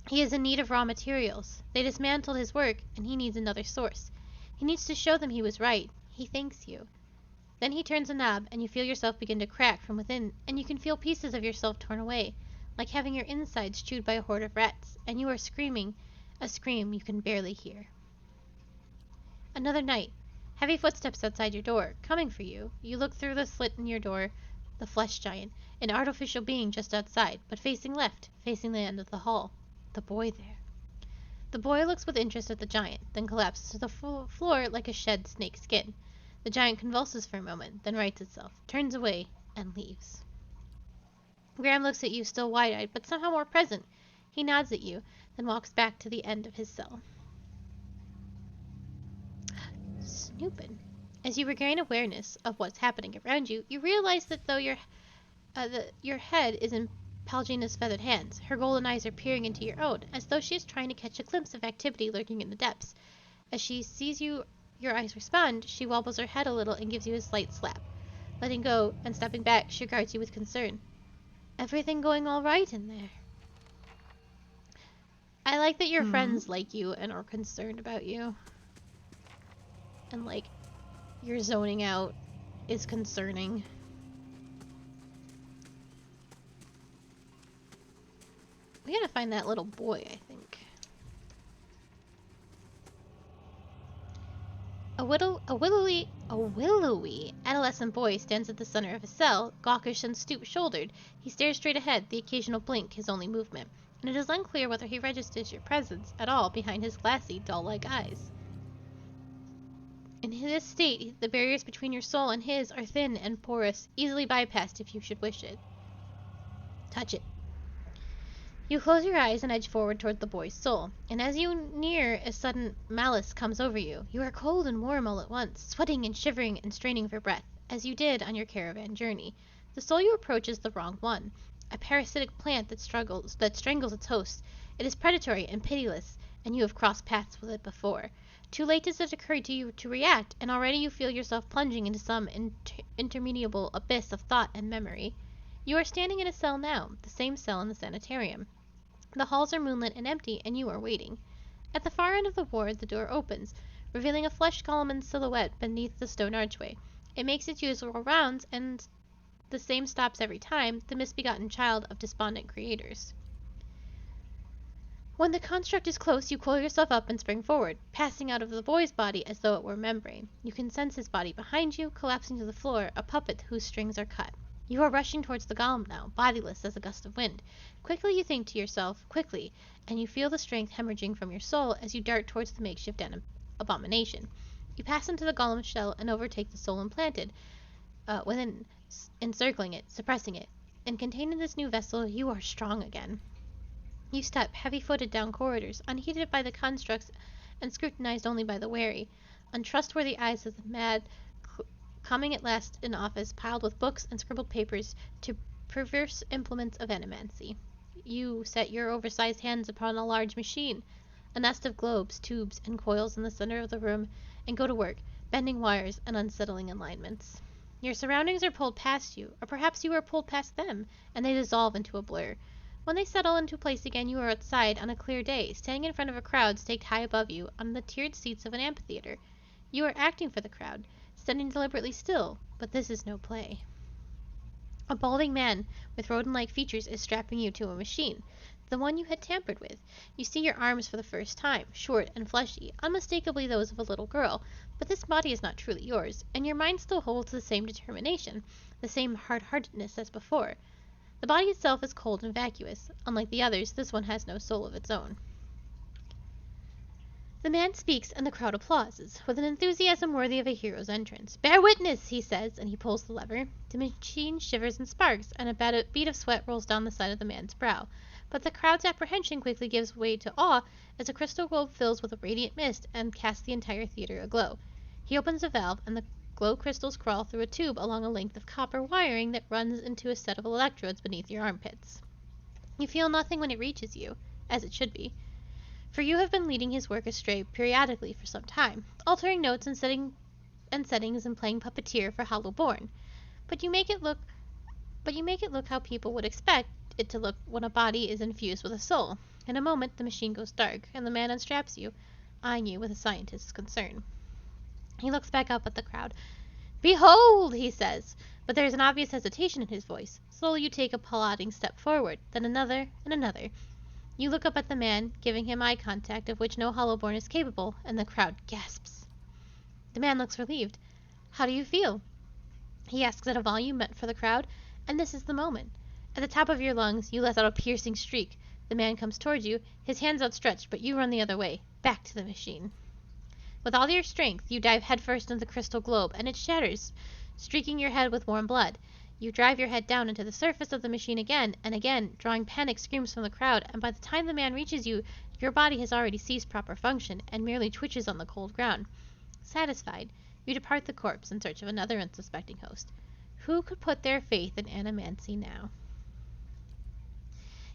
He is in need of raw materials. They dismantled his work, and he needs another source. He needs to show them he was right. He thanks you. Then he turns a knob, and you feel yourself begin to crack from within, and you can feel pieces of yourself torn away, like having your insides chewed by a horde of rats, and you are screaming, a scream you can barely hear. Another night. Heavy footsteps outside your door, coming for you. You look through the slit in your door, the flesh giant, an artificial being just outside, but facing left, facing the end of the hall. The boy there. The boy looks with interest at the giant, then collapses to the floor like a shed snake skin. The giant convulses for a moment, then rights itself, turns away, and leaves. Graham looks at you, still wide-eyed, but somehow more present. He nods at you, then walks back to the end of his cell. Snoopin'. As you regain awareness of what's happening around you, you realize that though your head is in Palgina's feathered hands, her golden eyes are peering into your own, as though she is trying to catch a glimpse of activity lurking in the depths. As she sees your eyes respond, she wobbles her head a little and gives you a slight slap. Letting go and stepping back, she regards you with concern. Everything going all right in there? I like that your friends like you and are concerned about you. And like, your zoning out is concerning. We gotta find that little boy, I think. A willowy adolescent boy stands at the center of his cell, gawkish and stoop-shouldered. He stares straight ahead, the occasional blink his only movement, and it is unclear whether he registers your presence at all behind his glassy, doll-like eyes. In this state, the barriers between your soul and his are thin and porous, easily bypassed if you should wish it. Touch it. You close your eyes and edge forward toward the boy's soul, and as you near, a sudden malice comes over you. You are cold and warm all at once, sweating and shivering and straining for breath, as you did on your caravan journey. The soul you approach is the wrong one, a parasitic plant that strangles its host. It is predatory and pitiless, and you have crossed paths with it before. Too late does it occur to you to react, and already you feel yourself plunging into some interminable abyss of thought and memory. You are standing in a cell now, the same cell in the sanitarium. The halls are moonlit and empty, and you are waiting. At the far end of the ward, the door opens, revealing a flesh column in silhouette beneath the stone archway. It makes its usual rounds, and the same stops every time, the misbegotten child of despondent creators. When the construct is close, you coil yourself up and spring forward, passing out of the boy's body as though it were membrane. You can sense his body behind you, collapsing to the floor, a puppet whose strings are cut. You are rushing towards the golem now, bodiless as a gust of wind. Quickly you think to yourself, quickly, and you feel the strength hemorrhaging from your soul as you dart towards the makeshift abomination. You pass into the golem's shell and overtake the soul implanted within, encircling it, suppressing it. And contained in this new vessel, you are strong again. You step heavy-footed down corridors, unheeded by the constructs and scrutinized only by the wary, untrustworthy eyes of the mad, coming at last in office piled with books and scribbled papers to perverse implements of animancy. You set your oversized hands upon a large machine, a nest of globes, tubes, and coils in the center of the room, and go to work, bending wires and unsettling alignments. Your surroundings are pulled past you, or perhaps you are pulled past them, and they dissolve into a blur. When they settle into place again, you are outside on a clear day, standing in front of a crowd staked high above you on the tiered seats of an amphitheater. You are acting for the crowd, standing deliberately still, but this is no play. A balding man with rodent-like features is strapping you to a machine, the one you had tampered with. You see your arms for the first time, short and fleshy, unmistakably those of a little girl, but this body is not truly yours, and your mind still holds the same determination, the same hard-heartedness as before. The body itself is cold and vacuous. Unlike the others, this one has no soul of its own. The man speaks, and the crowd applauses, with an enthusiasm worthy of a hero's entrance. "Bear witness," he says, and he pulls the lever. The machine shivers and sparks, and a bead of sweat rolls down the side of the man's brow. But the crowd's apprehension quickly gives way to awe as a crystal globe fills with a radiant mist and casts the entire theater aglow. He opens a valve, and the glow crystals crawl through a tube along a length of copper wiring that runs into a set of electrodes beneath your armpits. You feel nothing when it reaches you, as it should be, for you have been leading his work astray periodically for some time, altering notes and settings and playing puppeteer for Hollowborn. But you make it look how people would expect it to look when a body is infused with a soul. In a moment the machine goes dark, and the man unstraps you, eyeing you with a scientist's concern. He looks back up at the crowd. "Behold!" he says, but there is an obvious hesitation in his voice. Slowly you take a plodding step forward, then another and another. You look up at the man, giving him eye contact of which no Hollowborn is capable, and the crowd gasps. The man looks relieved. "How do you feel?" he asks at a volume meant for the crowd, and this is the moment. At the top of your lungs, you let out a piercing shriek. The man comes towards you, his hands outstretched, but you run the other way, back to the machine. With all your strength, you dive headfirst into the crystal globe, and it shatters, streaking your head with warm blood. You drive your head down into the surface of the machine again and again, drawing panic screams from the crowd, and by the time the man reaches you, your body has already ceased proper function and merely twitches on the cold ground. Satisfied, you depart the corpse in search of another unsuspecting host. Who could put their faith in animancy now?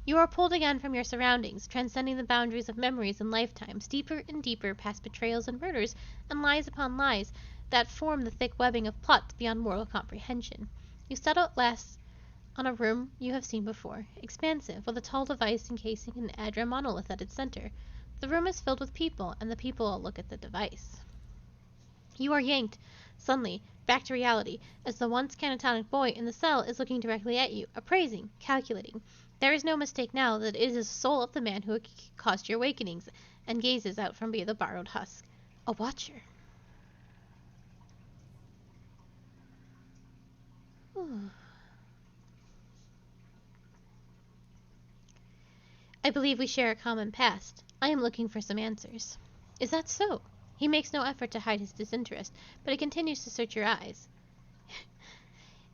You are pulled again from your surroundings, transcending the boundaries of memories and lifetimes, deeper and deeper past betrayals and murders, and lies upon lies that form the thick webbing of plots beyond mortal comprehension. You settle at last on a room you have seen before, expansive, with a tall device encasing an Adra monolith at its center. The room is filled with people, and the people all look at the device. You are yanked, suddenly, back to reality, as the once catatonic boy in the cell is looking directly at you, appraising, calculating. There is no mistake now that it is the soul of the man who caused your awakenings, and gazes out from beneath the borrowed husk. A watcher. I believe we share a common past. I am looking for some answers. Is that so? He makes no effort to hide his disinterest, but he continues to search your eyes.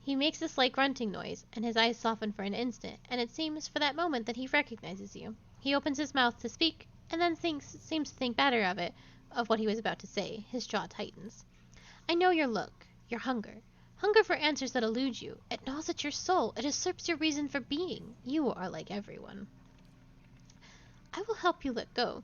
He makes a slight grunting noise, and his eyes soften for an instant, and it seems for that moment that he recognizes you. He opens his mouth to speak, and then seems to think better of it, of what he was about to say. His jaw tightens. I know your look, your hunger. Hunger for answers that elude you. It gnaws at your soul. It usurps your reason for being. You are like everyone. I will help you let go.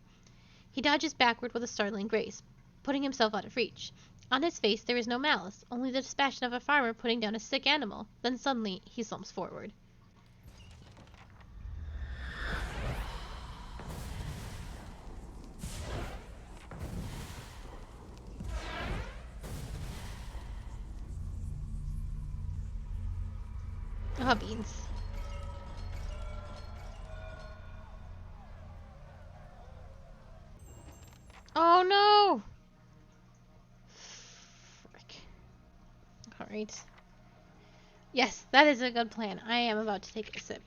He dodges backward with a startling grace, putting himself out of reach. On his face there is no malice, only the dispassion of a farmer putting down a sick animal. Then suddenly he slumps forward. Oh, beans. Oh no! Frick. Alright. Yes, that is a good plan. I am about to take a sip.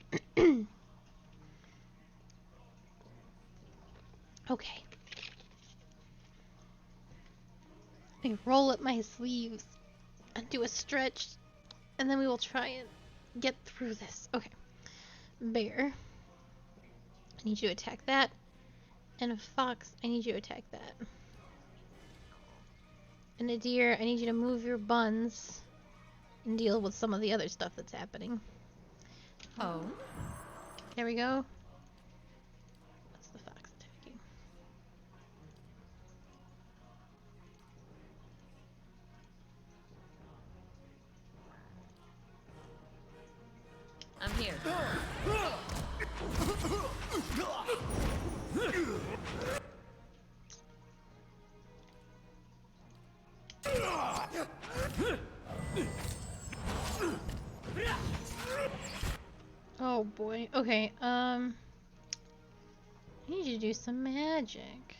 Okay. I roll up my sleeves and do a stretch, and then we will try and get through this. Okay. Bear. I need you to attack that. And a fox, I need you to attack that. And a deer, I need you to move your buns and deal with some of the other stuff that's happening. Oh? There we go. That's the fox attacking. I'm here. Oh boy. Okay, I need you to do some magic.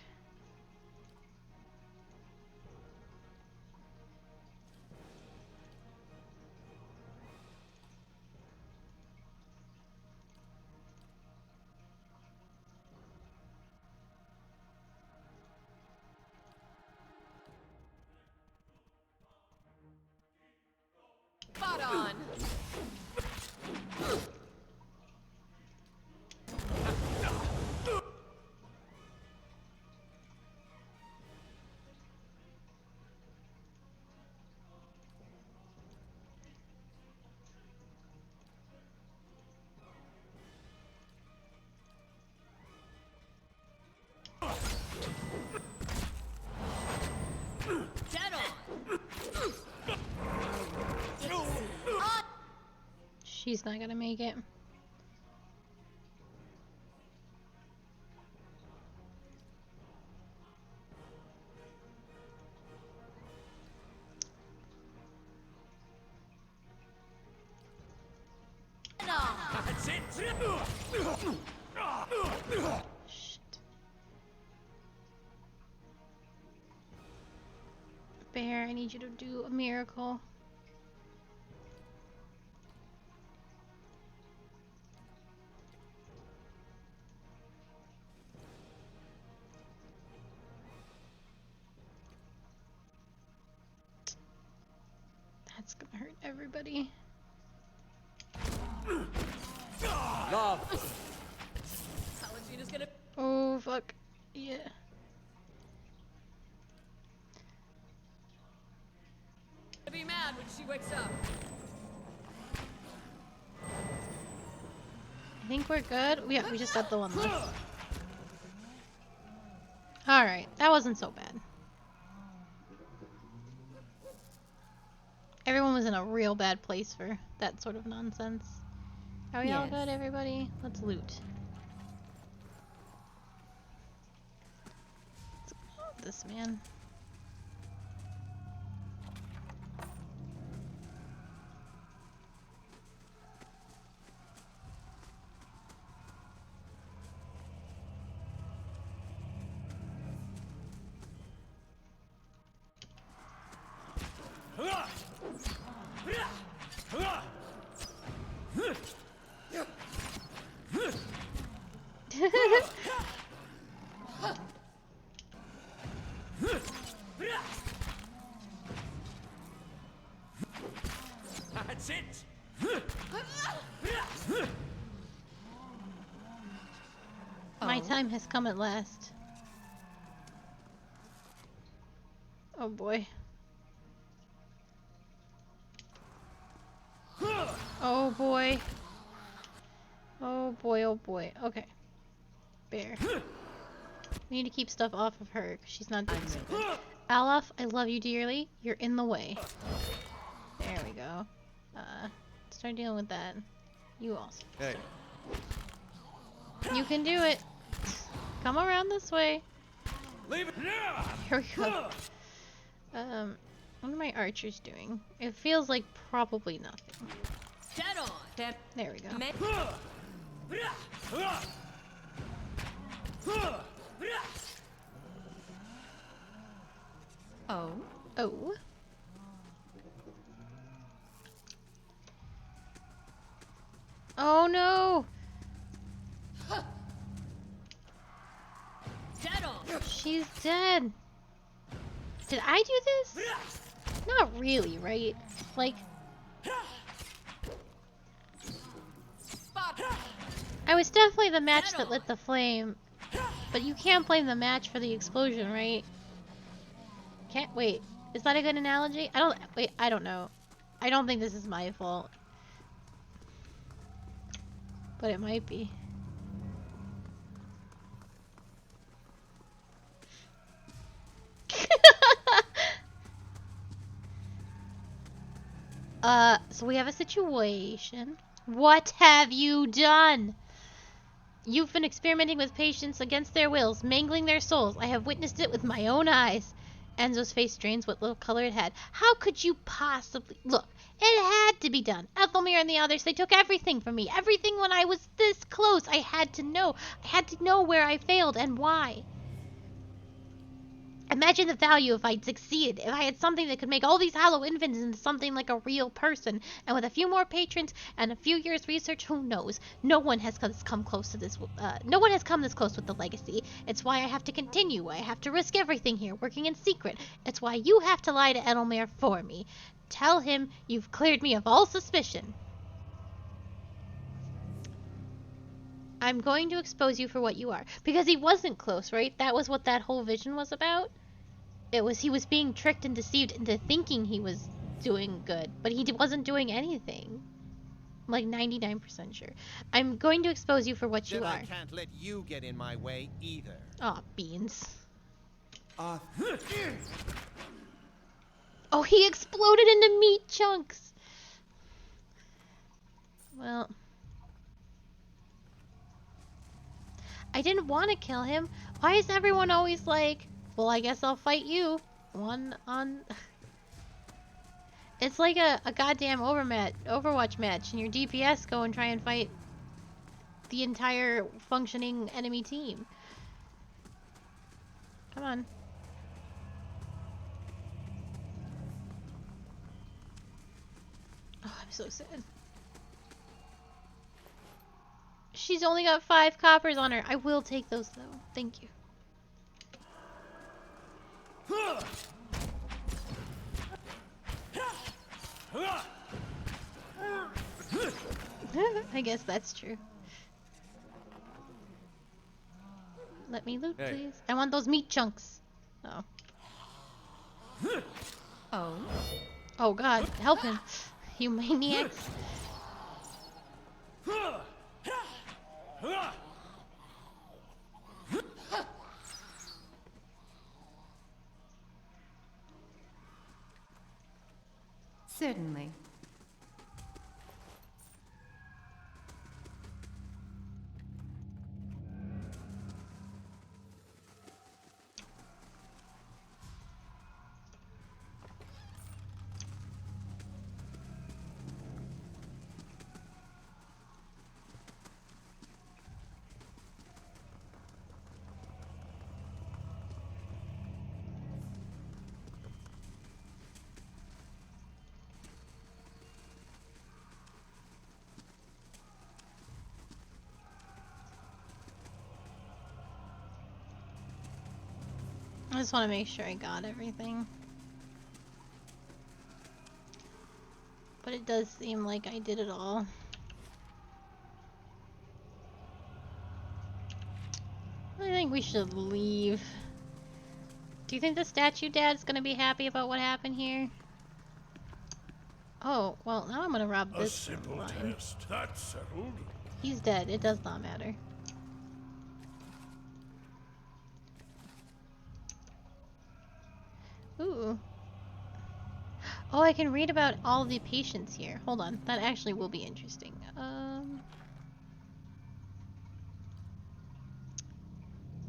Dead on. She's not gonna make it. That's it! Shit. Bear, I need you to do a miracle. That's gonna hurt everybody. Love! Paladina's gonna Oh, fuck. Yeah. be mad when she wakes up. I think we're good. Yeah, we just got the one left. Alright, that wasn't so bad. Everyone was in a real bad place for that sort of nonsense. Are we all Yes. good, everybody? Let's loot. What's going on with this man? That's it! My time has come at last. Oh boy. Oh boy. Oh boy, oh boy. Okay. Bear. We need to keep stuff off of her, 'cause she's not doing so good. Alaf, I love you dearly. You're in the way. There we go. Start dealing with that. You also. Hey. You can do it. Come around this way. Leave it! Here we go. What are my archers doing? It feels like probably nothing. Dead on. Dead. There we go. Oh, Oh. Oh no! Dead on. She's dead. Did I do this? Not really, right? Like, Spot. I was definitely the match that lit the flame, but you can't blame the match for the explosion, right? Can't wait. Is that a good analogy? I don't know. I don't think this is my fault. But it might be. So we have a situation. What have you done? You've been experimenting with patients against their wills, mangling their souls. I have witnessed it with my own eyes. Enzo's face drains what little color it had. How could you possibly... Look, it had to be done. Ethelmere and the others, they took everything from me. Everything when I was this close. I had to know. I had to know where I failed and why. Imagine the value if I'd succeeded, if I had something that could make all these hollow infants into something like a real person. And with a few more patrons and a few years research, who knows? No one has come close to this. No one has come this close with the legacy. It's why I have to continue. I have to risk everything here, working in secret. It's why you have to lie to Edelmere for me. Tell him you've cleared me of all suspicion. I'm going to expose you for what you are. Because he wasn't close, right? That was what that whole vision was about. He was being tricked and deceived into thinking he was doing good, but he wasn't doing anything. I'm like 99% sure. I'm going to expose you for what you Then are. I can't let you get in my way either. Aw, beans. he exploded into meat chunks. Well, I didn't want to kill him. Why is everyone always like, well, I guess I'll fight you. One on... It's like a goddamn Overwatch match, and your DPS go and try and fight the entire functioning enemy team. Come on. Oh, I'm so sad. She's only got 5 coppers on her. I will take those though. Thank you. I guess that's true. Let me loot, please. I want those meat chunks. Oh. Oh? Oh god, help him. You maniacs. Certainly. I just want to make sure I got everything. But it does seem like I did it all. I think we should leave. Do you think the statue dad's gonna be happy about what happened here? Oh, well, now I'm gonna rob A this simple line. test. That's settled. He's dead. It does not matter. Ooh. Oh, I can read about all the patients here. Hold on. That actually will be interesting.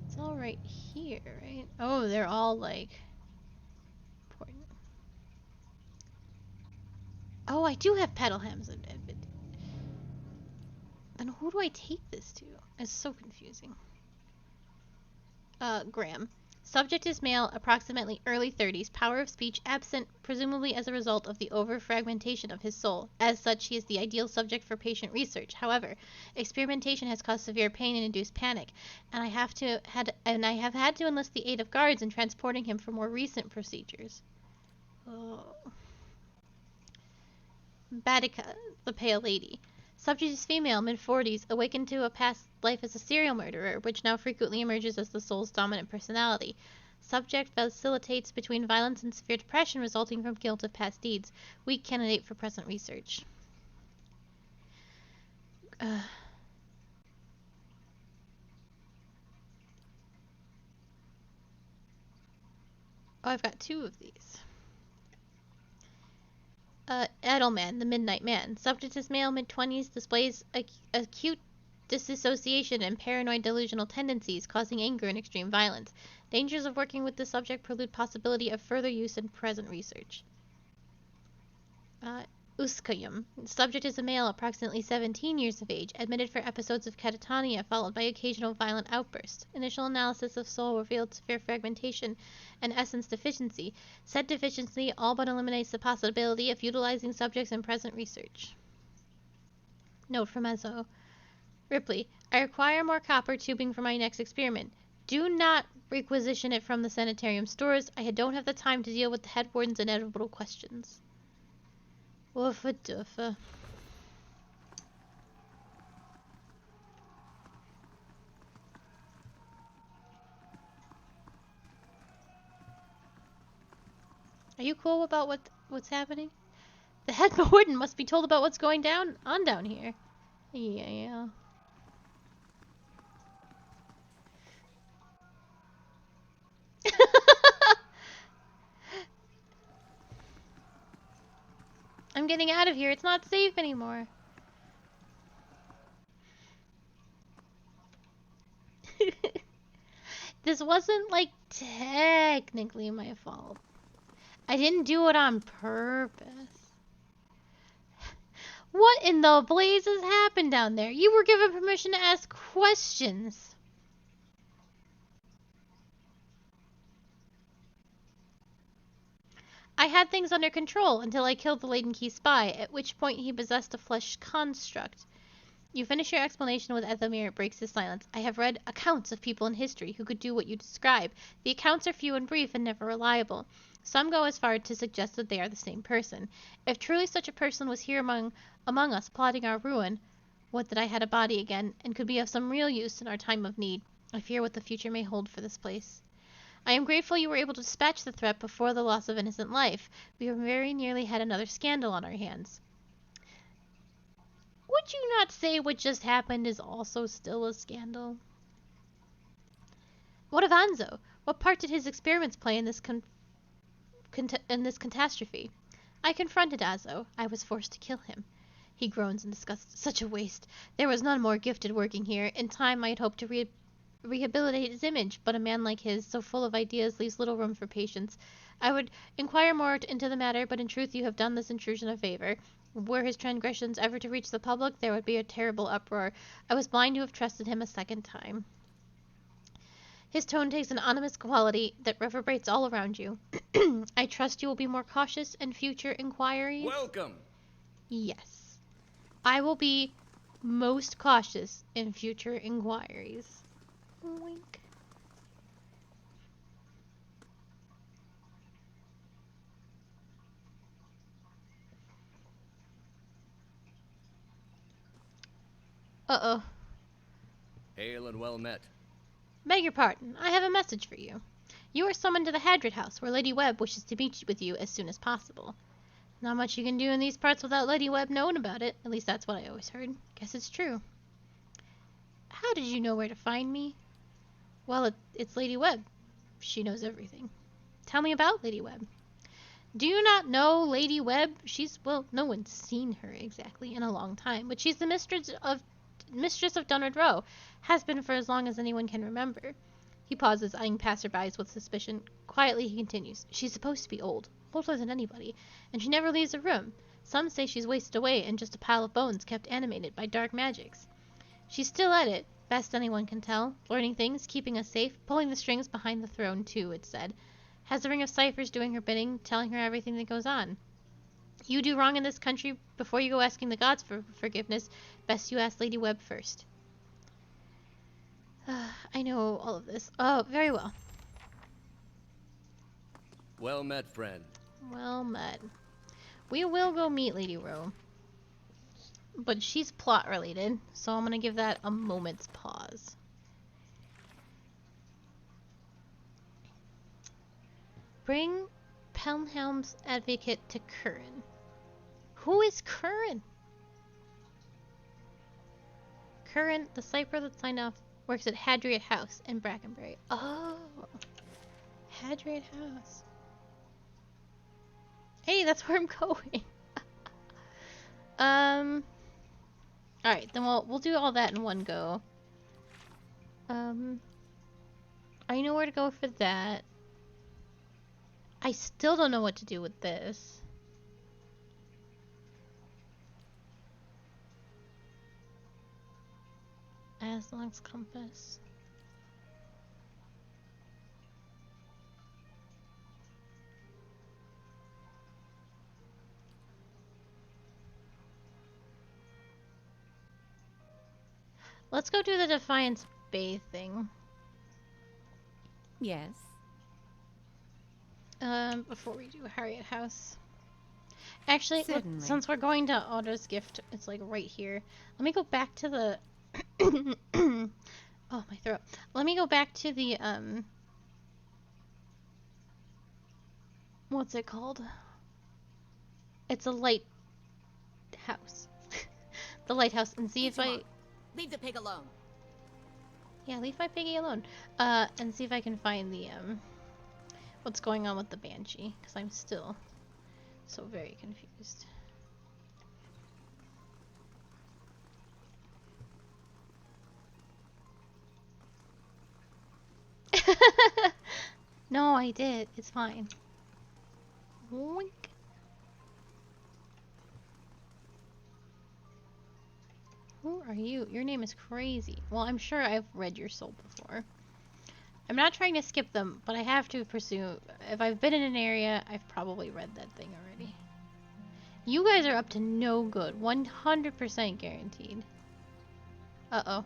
It's all right here, right? Oh, they're all like important. Oh, I do have pedal hams. Then who do I take this to? It's so confusing. Graham. Subject is male, approximately early 30s, power of speech absent, presumably as a result of the over-fragmentation of his soul. As such, he is the ideal subject for patient research. However, experimentation has caused severe pain and induced panic, and I have had to enlist the aid of guards in transporting him for more recent procedures. Oh. Batica, the Pale Lady. Subject is female, mid-40s, awakened to a past life as a serial murderer, which now frequently emerges as the soul's dominant personality. Subject facilitates between violence and severe depression resulting from guilt of past deeds. Weak candidate for present research. Oh, I've got 2 of these. Edelman, the Midnight Man. Subject is male, mid-20s, displays acute disassociation and paranoid delusional tendencies, causing anger and extreme violence. Dangers of working with the subject preclude possibility of further use in present research. Uskayum. Subject is a male, approximately 17 years of age, admitted for episodes of catatonia followed by occasional violent outbursts. Initial analysis of soul revealed severe fragmentation and essence deficiency. Said deficiency all but eliminates the possibility of utilizing subjects in present research. Note from Ezo. Ripley, I require more copper tubing for my next experiment. Do not requisition it from the sanitarium stores. I don't have the time to deal with the head warden's inevitable questions. Woofa doofa. Are you cool about what's happening? The head warden must be told about what's going down here. Yeah. I'm getting out of here. It's not safe anymore. This wasn't, like, technically my fault. I didn't do it on purpose. What in the blazes happened down there? You were given permission to ask questions. I had things under control until I killed the Laden Key spy, at which point he possessed a flesh construct. You finish your explanation with Ethelmir breaks his silence. I have read accounts of people in history who could do what you describe. The accounts are few and brief and never reliable. Some go as far to suggest that they are the same person. If truly such a person was here among us plotting our ruin, would that I had a body again, and could be of some real use in our time of need. I fear what the future may hold for this place. I am grateful you were able to dispatch the threat before the loss of innocent life. We very nearly had another scandal on our hands. Would you not say what just happened is also still a scandal? What of Anzo? What part did his experiments play in this catastrophe? I confronted Azo. I was forced to kill him. He groans in disgust. Such a waste. There was none more gifted working here. In time I had hoped to rehabilitate his image, but a man like his, so full of ideas, leaves little room for patience. I would inquire more into the matter, but in truth you have done this intrusion a favor. Were his transgressions ever to reach the public, there would be a terrible uproar. I was blind to have trusted him a second time. His tone takes an ominous quality that reverberates all around you. I trust you will be more cautious in future inquiries. Welcome! Yes. I will be most cautious in future inquiries. Wink. Uh-oh. Hail and well met. Beg your pardon. I have a message for you. You are summoned to the Hadrid House, where Lady Webb wishes to meet with you as soon as possible. Not much you can do in these parts without Lady Webb knowing about it. At least that's what I always heard. Guess it's true. How did you know where to find me? Well, it's Lady Webb. She knows everything. Tell me about Lady Webb. Do you not know Lady Webb? Well, no one's seen her exactly in a long time, but she's the mistress of Dunard Row. Has been for as long as anyone can remember. He pauses, eyeing passerbys with suspicion. Quietly he continues. She's supposed to be old. Older than anybody. And she never leaves a room. Some say she's wasted away and just a pile of bones kept animated by dark magics. She's still at it, best anyone can tell. Learning things, keeping us safe, pulling the strings behind the throne too, it's said. Has a ring of ciphers doing her bidding, telling her everything that goes on. You do wrong in this country, before you go asking the gods for forgiveness, best you ask Lady Webb first. I know all of this. Oh, very well. Well met, friend. Well met. We will go meet Lady Rowe. But she's plot related, so I'm gonna give that a moment's pause. Bring Pelham's advocate to Curran. Who is Curran? Curran, the cipher that signed off, works at Hadriot House in Brackenbury. Oh, Hadriot House. Hey, that's where I'm going. Alright, then we'll do all that in one go. I know where to go for that. I still don't know what to do with this. Aslan's compass. Let's go do the Defiance Bay thing. Yes. Before we do Harriet House. Actually, Certainly. since we're going to Otto's gift, it's like right here. Let me go back to the... oh, my throat. Let me go back to the, what's it called? It's a lighthouse. The lighthouse, and see if I... Leave the pig alone. Yeah, leave my piggy alone. And see if I can find the, what's going on with the Banshee, because I'm still so very confused. No, I did. It's fine. Wink. Who are you? Your name is crazy. Well, I'm sure I've read your soul before. I'm not trying to skip them, but I have to pursue. If I've been in an area, I've probably read that thing already. You guys are up to no good. 100% guaranteed. Uh-oh.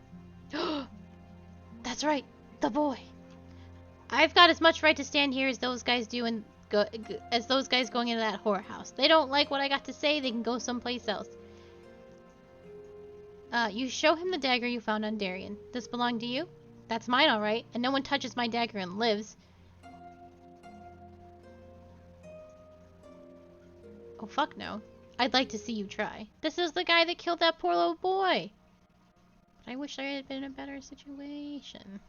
That's right. The boy. I've got as much right to stand here as those guys do and as those guys going into that whorehouse. They don't like what I got to say, they can go someplace else. You show him the dagger you found on Darien. This belong to you? That's mine, alright, and no one touches my dagger and lives. Oh, fuck no. I'd like to see you try. This is the guy that killed that poor little boy. But I wish I had been in a better situation.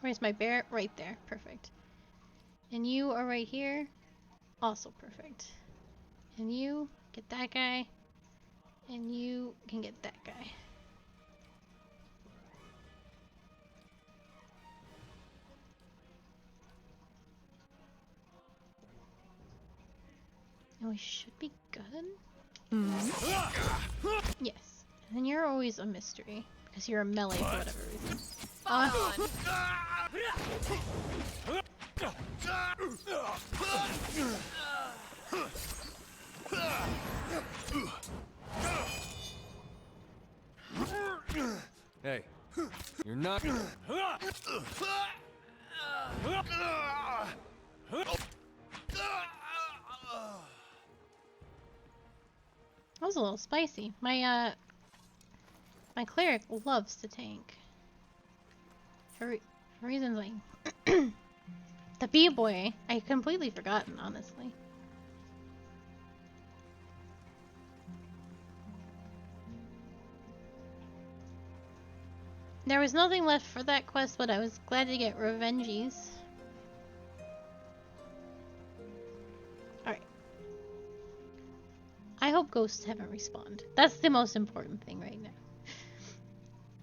Where's my bear? Right there. Perfect. And you are right here. Also perfect. And you get that guy. And you can get that guy. And we should be good? Yes. And then you're always a mystery. Because you're a melee for whatever reason. Hey, you're not. That was a little spicy. My cleric loves to tank. For reasons like... The B-boy, I completely forgotten, honestly. There was nothing left for that quest, but I was glad to get revenges. Alright. I hope ghosts haven't respawned. That's the most important thing right now.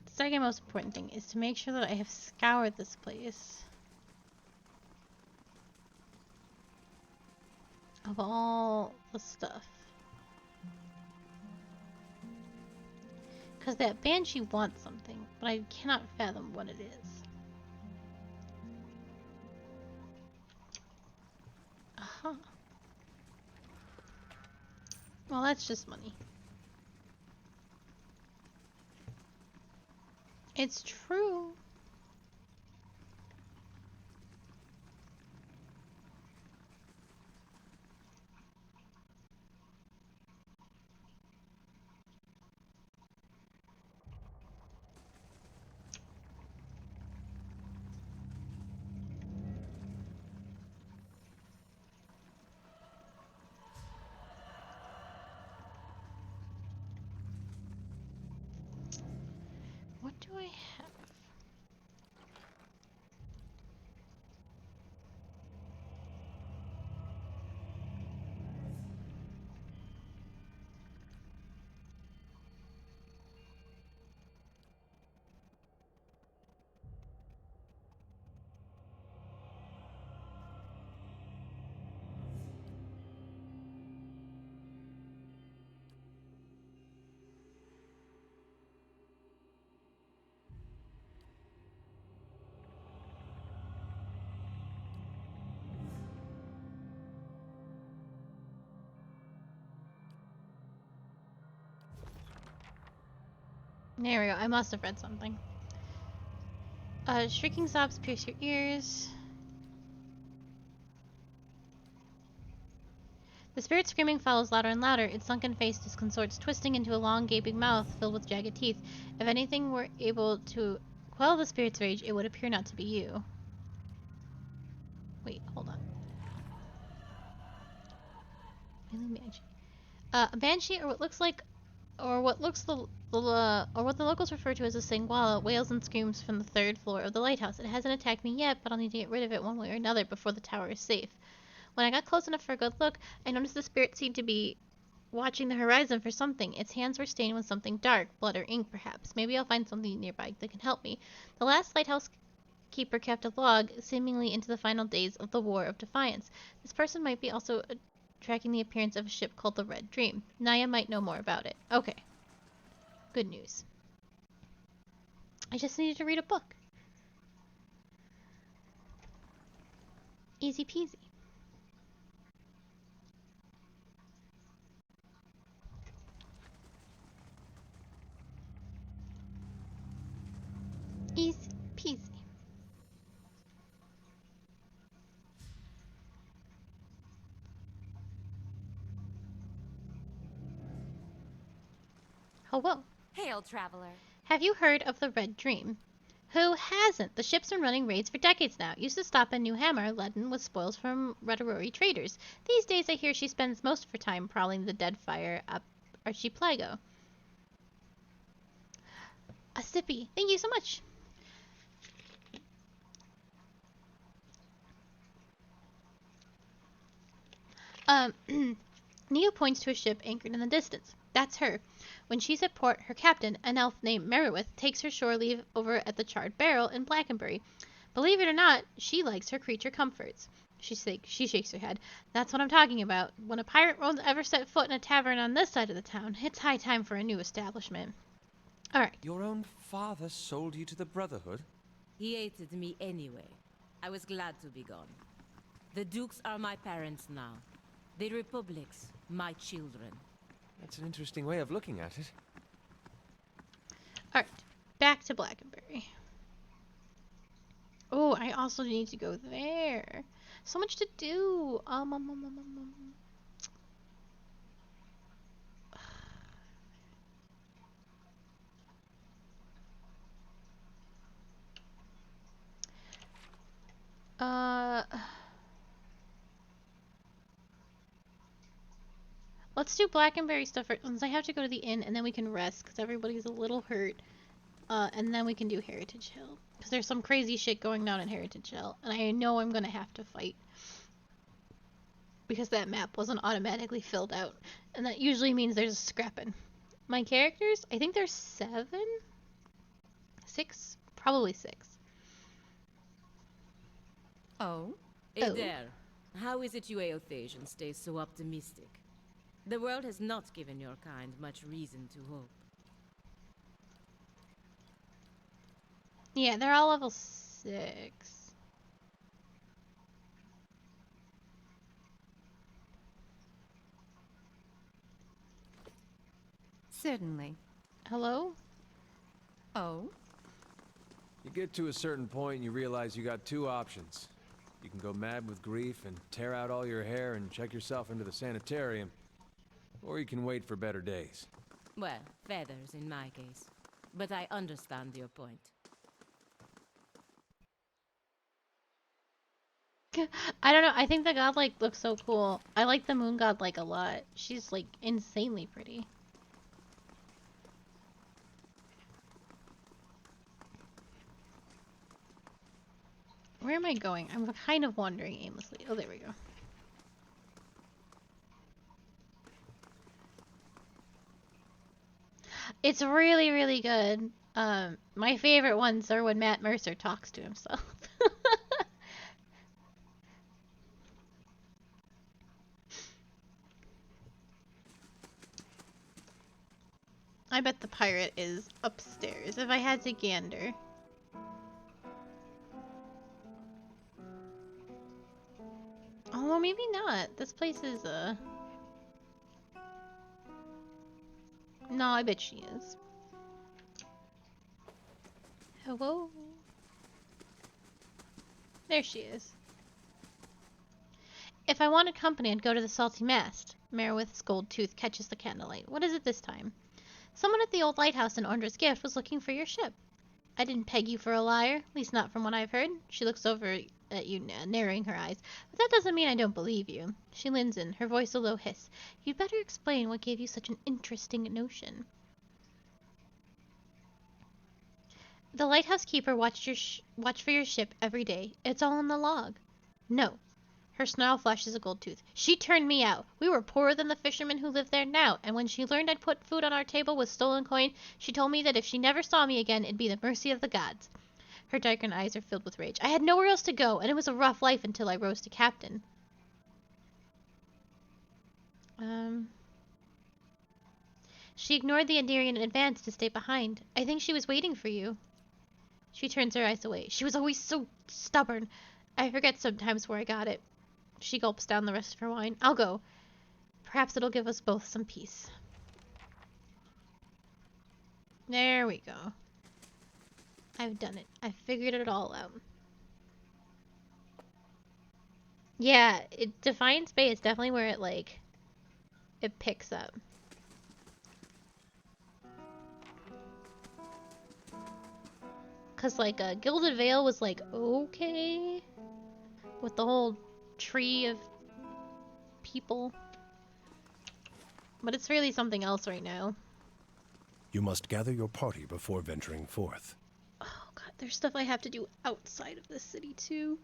The second most important thing is to make sure that I have scoured this place of all the stuff. Because that banshee wants something, but I cannot fathom what it is. Uh-huh. Well, that's just money. It's true. What do I have? There we go. I must have read something. Shrieking sobs pierce your ears. The spirit screaming follows louder and louder. Its sunken face disconcerts, twisting into a long, gaping mouth filled with jagged teeth. If anything were able to quell the spirit's rage, it would appear not to be you. Wait, hold on. Banshee. A banshee, or what looks like, or what the locals refer to as a singwala, wails and screams from the third floor of the lighthouse. It hasn't attacked me yet, but I'll need to get rid of it one way or another before the tower is safe. When I got close enough for a good look, I noticed the spirit seemed to be watching the horizon for something. Its hands were stained with something dark, blood or ink perhaps. Maybe I'll find something nearby that can help me. The last lighthouse keeper kept a log seemingly into the final days of the War of Defiance. This person might be also tracking the appearance of a ship called the Red Dream. Naya might know more about it. Okay. Good news. I just needed to read a book. Easy peasy. Easy peasy. Hello. Hail, traveler. Have you heard of the Red Dream? Who hasn't? The ship's been running raids for decades now. Used to stop in New Hammer, laden with spoils from Redarori traders. These days I hear she spends most of her time prowling the Deadfire Archipelago. A sippy. Thank you so much. Neo points to a ship anchored in the distance. That's her. When she's at port, her captain, an elf named Merowith, takes her shore leave over at the Charred Barrel in Blackenbury. Believe it or not, she likes her creature comforts. She shakes her head. That's what I'm talking about. When a pirate won't ever set foot in a tavern on this side of the town, it's high time for a new establishment. Alright. Your own father sold you to the Brotherhood? He hated me anyway. I was glad to be gone. The Dukes are my parents now. The Republics, my children. That's an interesting way of looking at it. Alright. Back to Blackenbury. Oh, I also need to go there. So much to do. Let's do Blackenbury stuff first. I have to go to the inn, and then we can rest, because everybody's a little hurt. And then we can do Heritage Hill. Because there's some crazy shit going down in Heritage Hill, and I know I'm gonna have to fight. Because that map wasn't automatically filled out. And that usually means there's a scrapping. My characters, I think there's 7? 6? Probably 6. Oh? Adair, how is it you Eothasians stay so optimistic? The world has not given your kind much reason to hope. Yeah, they're all level 6. Certainly. Hello? Oh? You get to a certain point and you realize you got 2 options. You can go mad with grief and tear out all your hair and check yourself into the sanitarium. Or you can wait for better days. Well, feathers in my case. But I understand your point. I don't know, I think the godlike looks so cool. I like the moon godlike a lot. She's like insanely pretty. Where am I going? I'm kind of wandering aimlessly. Oh, there we go. It's really, really good. My favorite ones are when Matt Mercer talks to himself. I bet the pirate is upstairs if I had to gander. Oh, well, maybe not. This place is, no, I bet she is. Hello? There she is. If I wanted company, I'd go to the Salty Mast. Merowith's gold tooth catches the candlelight. What is it this time? Someone at the old lighthouse in Ondra's Gift was looking for your ship. I didn't peg you for a liar, at least not from what I've heard. She looks over at you, narrowing her eyes. But that doesn't mean I don't believe you. She leans in, her voice a low hiss. You'd better explain what gave you such an interesting notion. The lighthouse keeper watch for your ship every day. It's all in the log. No. Her snarl flashes a gold tooth. She turned me out. We were poorer than the fishermen who live there now, and when she learned I'd put food on our table with stolen coin, she told me that if she never saw me again, it'd be the mercy of the gods. Her darkened eyes are filled with rage. I had nowhere else to go, and it was a rough life until I rose to captain. She ignored the Endirian in advance to stay behind. I think she was waiting for you. She turns her eyes away. She was always so stubborn. I forget sometimes where I got it. She gulps down the rest of her wine. I'll go. Perhaps it'll give us both some peace. There we go. I've done it. I figured it all out. Yeah, Defiance Bay is definitely where it picks up. Cause Gilded Vale was okay with the whole tree of people. But it's really something else right now. You must gather your party before venturing forth. Oh god, there's stuff I have to do outside of the city too.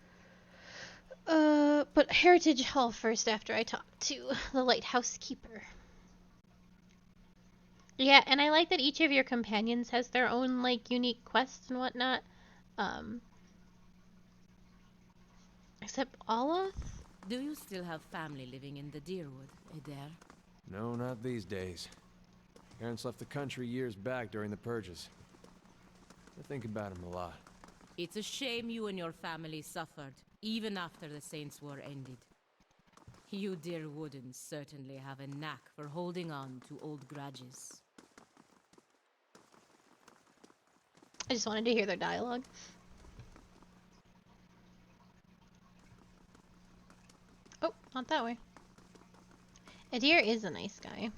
But Heritage Hall first after I talk to the lighthouse keeper. Yeah, and I like that each of your companions has their own unique quests and whatnot. Except Olaf? Do you still have family living in the Deerwood, Adair? No, not these days. Parents left the country years back during the purges. I think about him a lot. It's a shame you and your family suffered, even after the Saints' War ended. You Deerwoodens certainly have a knack for holding on to old grudges. I just wanted to hear their dialogue. Oh, not that way. Adair is a nice guy.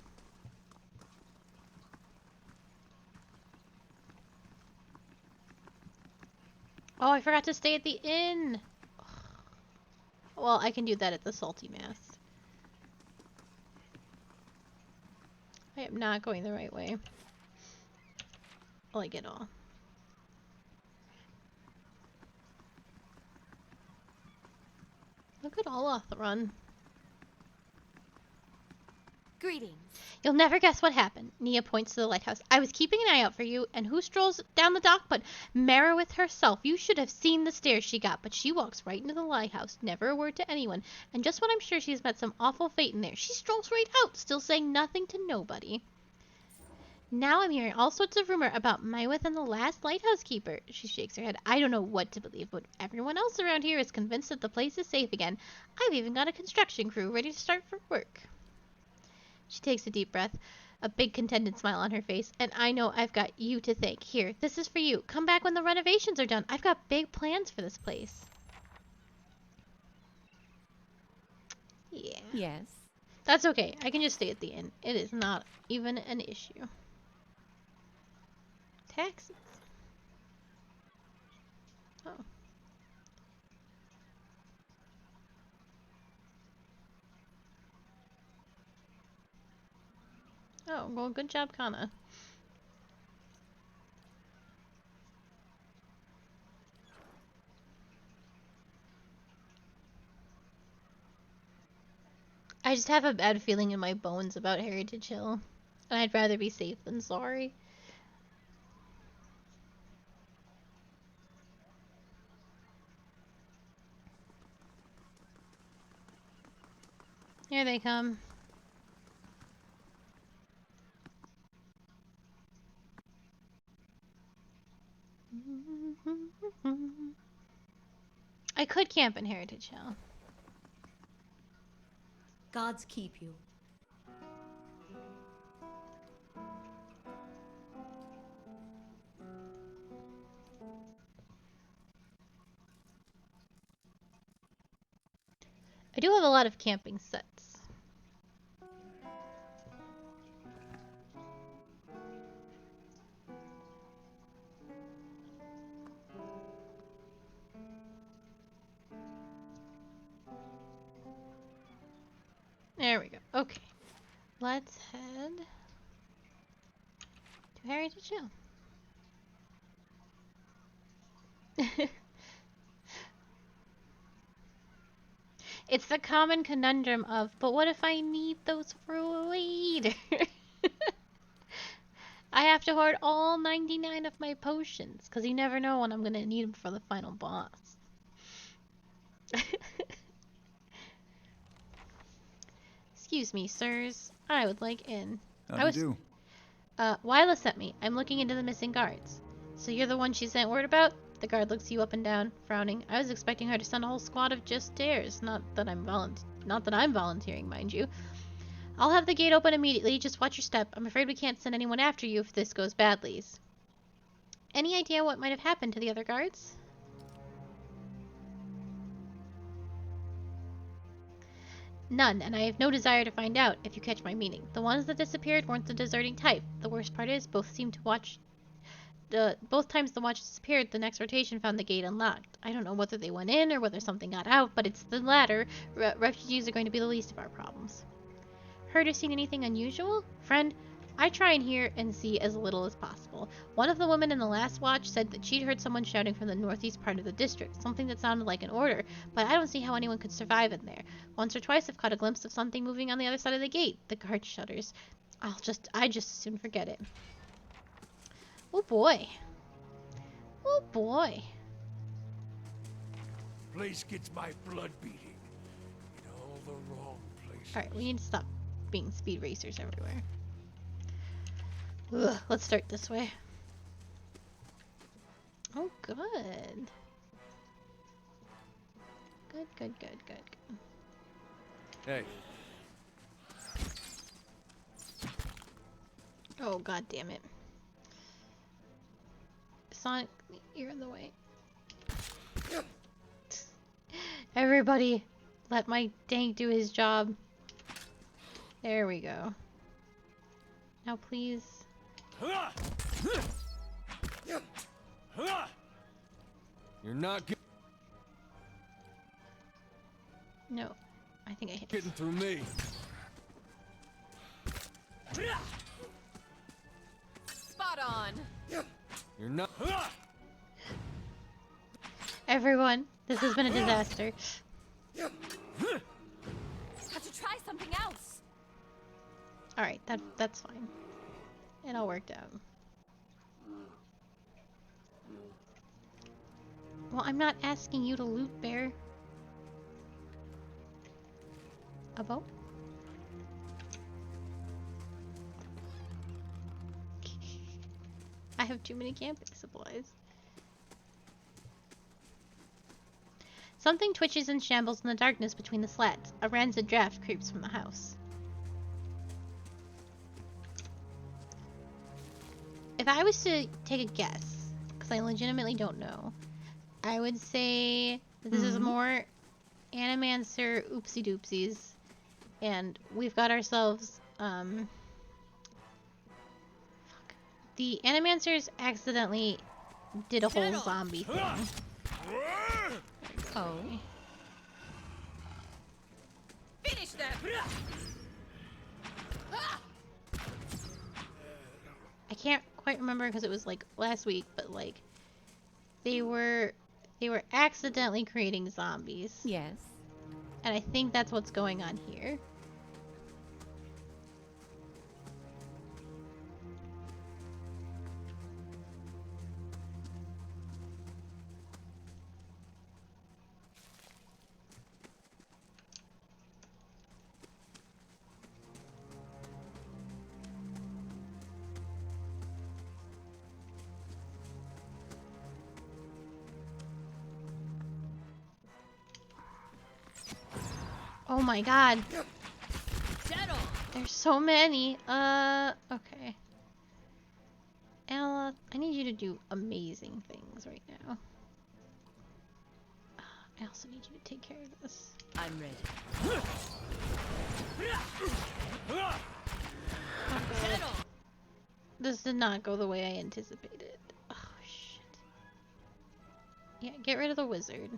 Oh, I forgot to stay at the inn! Well, I can do that at the Salty Mast. I am not going the right way. At all. Look at Olaf run. Greetings. You'll never guess what happened. Nia points to the lighthouse. I was keeping an eye out for you, and who strolls down the dock but Merowith herself? You should have seen the stares she got, but she walks right into the lighthouse, never a word to anyone, and just when I'm sure she's met some awful fate in there, she strolls right out, still saying nothing to nobody. Now I'm hearing all sorts of rumor about Mywith and the last lighthouse keeper. She shakes her head. I don't know what to believe, but everyone else around here is convinced that the place is safe again. I've even got a construction crew ready to start for work. She takes a deep breath, a big contented smile on her face, and I know I've got you to thank. Here, this is for you. Come back when the renovations are done. I've got big plans for this place. Yeah. Yes. That's okay. I can just stay at the inn. It is not even an issue. Taxes. Oh. Oh, well, good job, Kana. I just have a bad feeling in my bones about Heritage Hill. And I'd rather be safe than sorry. Here they come. I could camp in Heritage Hill. Gods keep you. I do have a lot of camping sets. There we go. Okay. Let's head to Heritage Hill. It's the common conundrum of, but what if I need those for later? I have to hoard all 99 of my potions, because you never know when I'm going to need them for the final boss. Excuse me, sirs. I would like in. How do you do? Wyla sent me. I'm looking into the missing guards. So you're the one she sent word about? The guard looks you up and down, frowning. I was expecting her to send a whole squad of just dares. Not that I'm volunteering, mind you. I'll have the gate open immediately. Just watch your step. I'm afraid we can't send anyone after you if this goes badly. Any idea what might have happened to the other guards? None, and I have no desire to find out, if you catch my meaning. The ones that disappeared weren't the deserting type. The worst part is, both times the watch disappeared, the next rotation found the gate unlocked. I don't know whether they went in or whether something got out, but it's the latter. Refugees are going to be the least of our problems. Heard or seen anything unusual? Friend, I try and hear and see as little as possible. One of the women in the last watch said that she'd heard someone shouting from the northeast part of the district, something that sounded like an order, but I don't see how anyone could survive in there. Once or twice I've caught a glimpse of something moving on the other side of the gate. The guard shudders. I just soon forget it. Oh boy. Oh boy. Place gets my blood beating in all the wrong places. Alright, we need to stop being speed racers everywhere. Ugh, let's start this way. Oh, good. Good. Hey. Oh, god damn it. Sonic, you're in the way. Everybody, let my tank do his job. There we go. Now please. You're not No, I think I hit. getting through me. Spot on. You're not. Everyone, this has been a disaster. Have to try something else. Alright, that's fine. It all worked out. Well, I'm not asking you to loot, bear. A boat? I have too many camping supplies. Something twitches and shambles in the darkness between the slats. A rancid draft creeps from the house. If I was to take a guess, because I legitimately don't know, I would say this is more Animancer oopsie doopsies, and we've got ourselves, the Animancers accidentally did a whole zombie thing. Oh. Finish them. I can't quite remember because it was like last week, but like they were accidentally creating zombies. Yes. And I think that's what's going on here. Oh my god. There's so many. Okay. Ella, I need you to do amazing things right now. I also need you to take care of this. I'm ready. This did not go the way I anticipated. Oh, shit. Yeah, get rid of the wizard.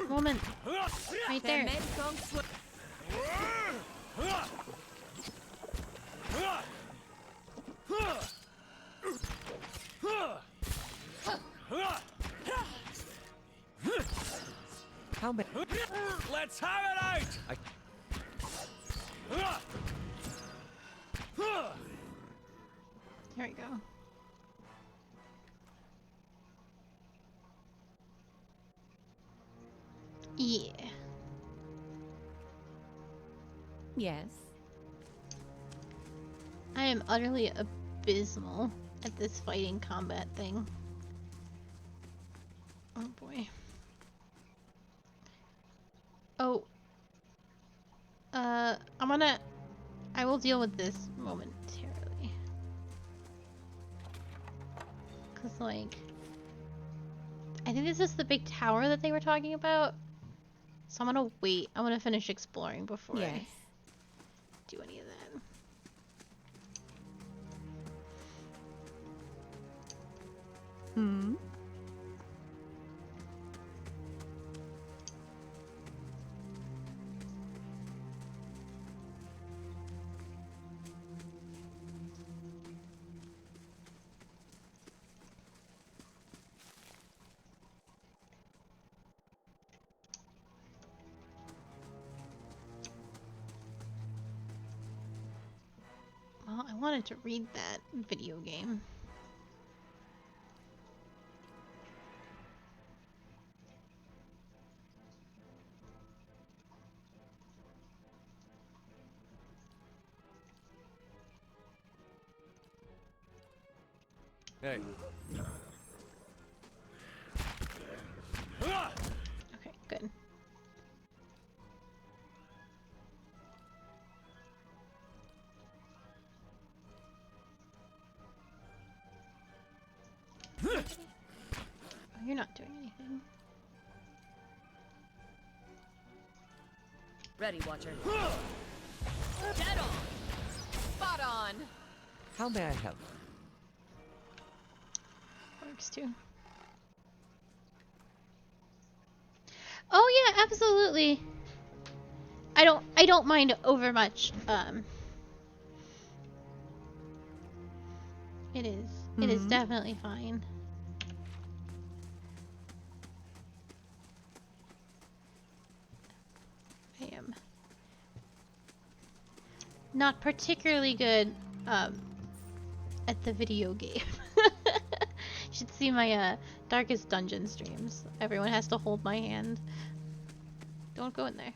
Woman, right there. How many? Let's have it out! There we go. Yeah. Yes. I am utterly abysmal at this fighting combat thing. Oh boy. Oh. I will deal with this momentarily. Cause like, I think this is the big tower that they were talking about. So I'm gonna wait. I want to finish exploring before I do any of that. Hmm. Well, I wanted to read that video game. Hey. Okay, good. Oh, you're not doing anything. Ready, Watcher. Dead on! Spot on! How may I help? Works too. Oh yeah, absolutely. I don't mind over much. It is definitely fine. I am not particularly good at the video game. You should see my Darkest Dungeon streams. Everyone has to hold my hand. Don't go in there.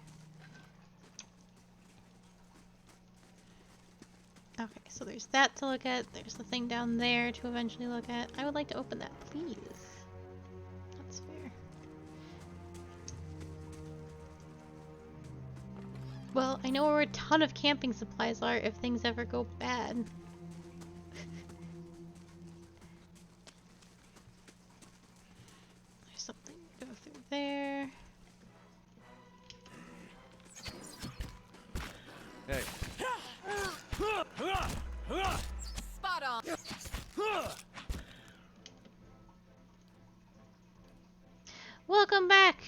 Okay, so there's that to look at. There's the thing down there to eventually look at. I would like to open that, please. That's fair. Well, I know where a ton of camping supplies are if things ever go bad. There's something to go through there. Hey. Spot on! Welcome back!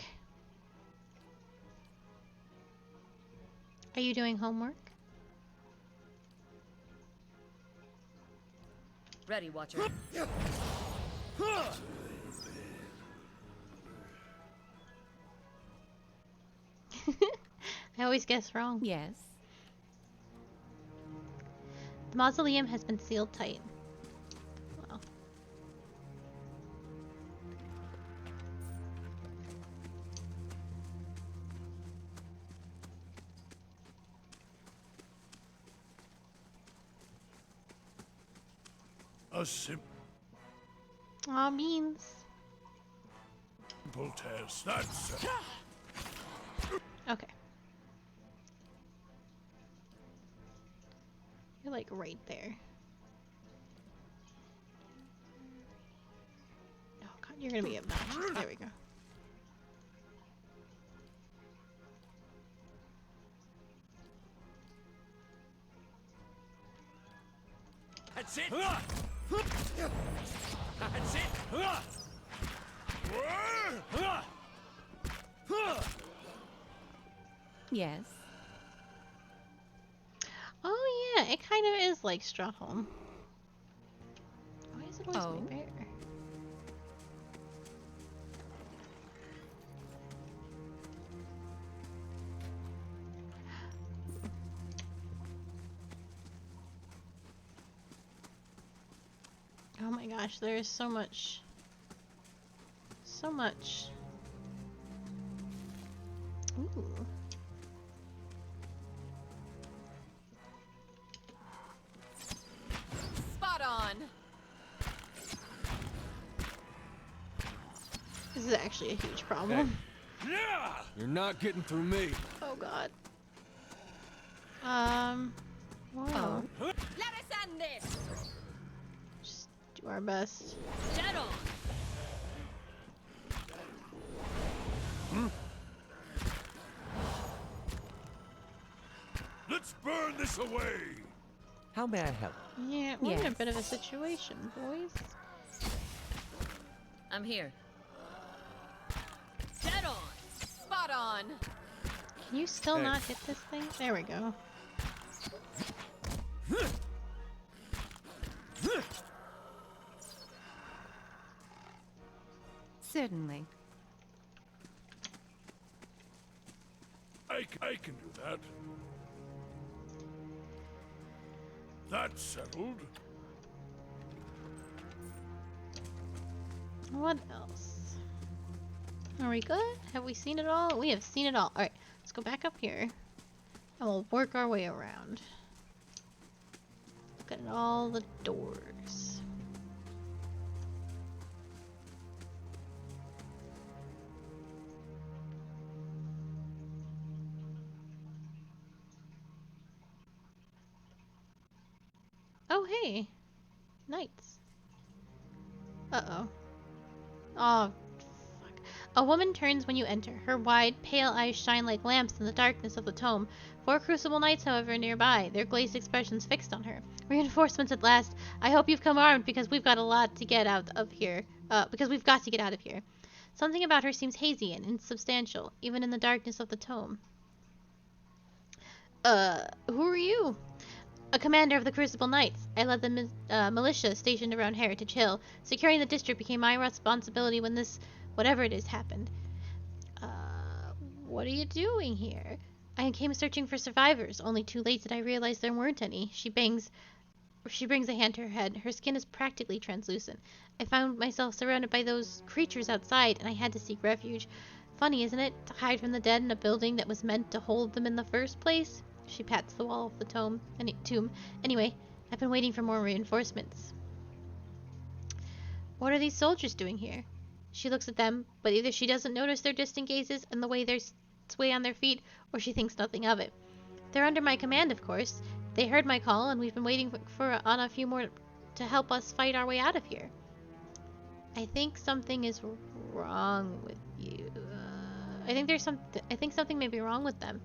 Are you doing homework? Ready, Watcher. I always guess wrong. Yes. The mausoleum has been sealed tight. Well. A simple Aw, beans. test. That's Okay. You're like right there. Oh god, you're gonna be obnoxious. There we go. That's it. That's it. Yes. Oh yeah, it kind of is like Strathholm. Why is it always Oh. my bear? my gosh, there is so much. So much. Ooh. Spot on. This is actually a huge problem. Hey. You're not getting through me. Oh god. Wow. Let us end this. Just do our best. Dead on. Let's burn this away! How may I help? Yeah, we're in a Yes. bit of a situation, boys. I'm here. Dead on. Spot on. Can you still Hey. not hit this thing? There we go. Certainly. I can do that. That's settled. What else? Are we good? Have we seen it all? We have seen it all. Alright, let's go back up here. And we'll work our way around. Look at all the doors. Oh, hey. Knights. Uh-oh. Oh, fuck. A woman turns when you enter. Her wide, pale eyes shine like lamps in the darkness of the tome. 4 Crucible Knights, however, nearby, their glazed expressions fixed on her. Reinforcements at last. I hope you've come armed because we've got a lot to get out of here. Because we've got to get out of here. Something about her seems hazy and insubstantial, even in the darkness of the tome. Who are you? A commander of the Crucible Knights. I led the militia stationed around Heritage Hill. Securing the district became my responsibility when this, whatever it is, happened. What are you doing here? I came searching for survivors. Only too late did I realize there weren't any. She brings a hand to her head. Her skin is practically translucent. I found myself surrounded by those creatures outside, and I had to seek refuge. Funny, isn't it? To hide from the dead in a building that was meant to hold them in the first place? She pats the wall of the tomb. Anyway, I've been waiting for more reinforcements. What are these soldiers doing here? She looks at them, but either she doesn't notice their distant gazes and the way they sway on their feet, or she thinks nothing of it. They're under my command, of course. They heard my call, and we've been waiting on a few more to help us fight our way out of here. I think something is wrong with you. I think something may be wrong with them.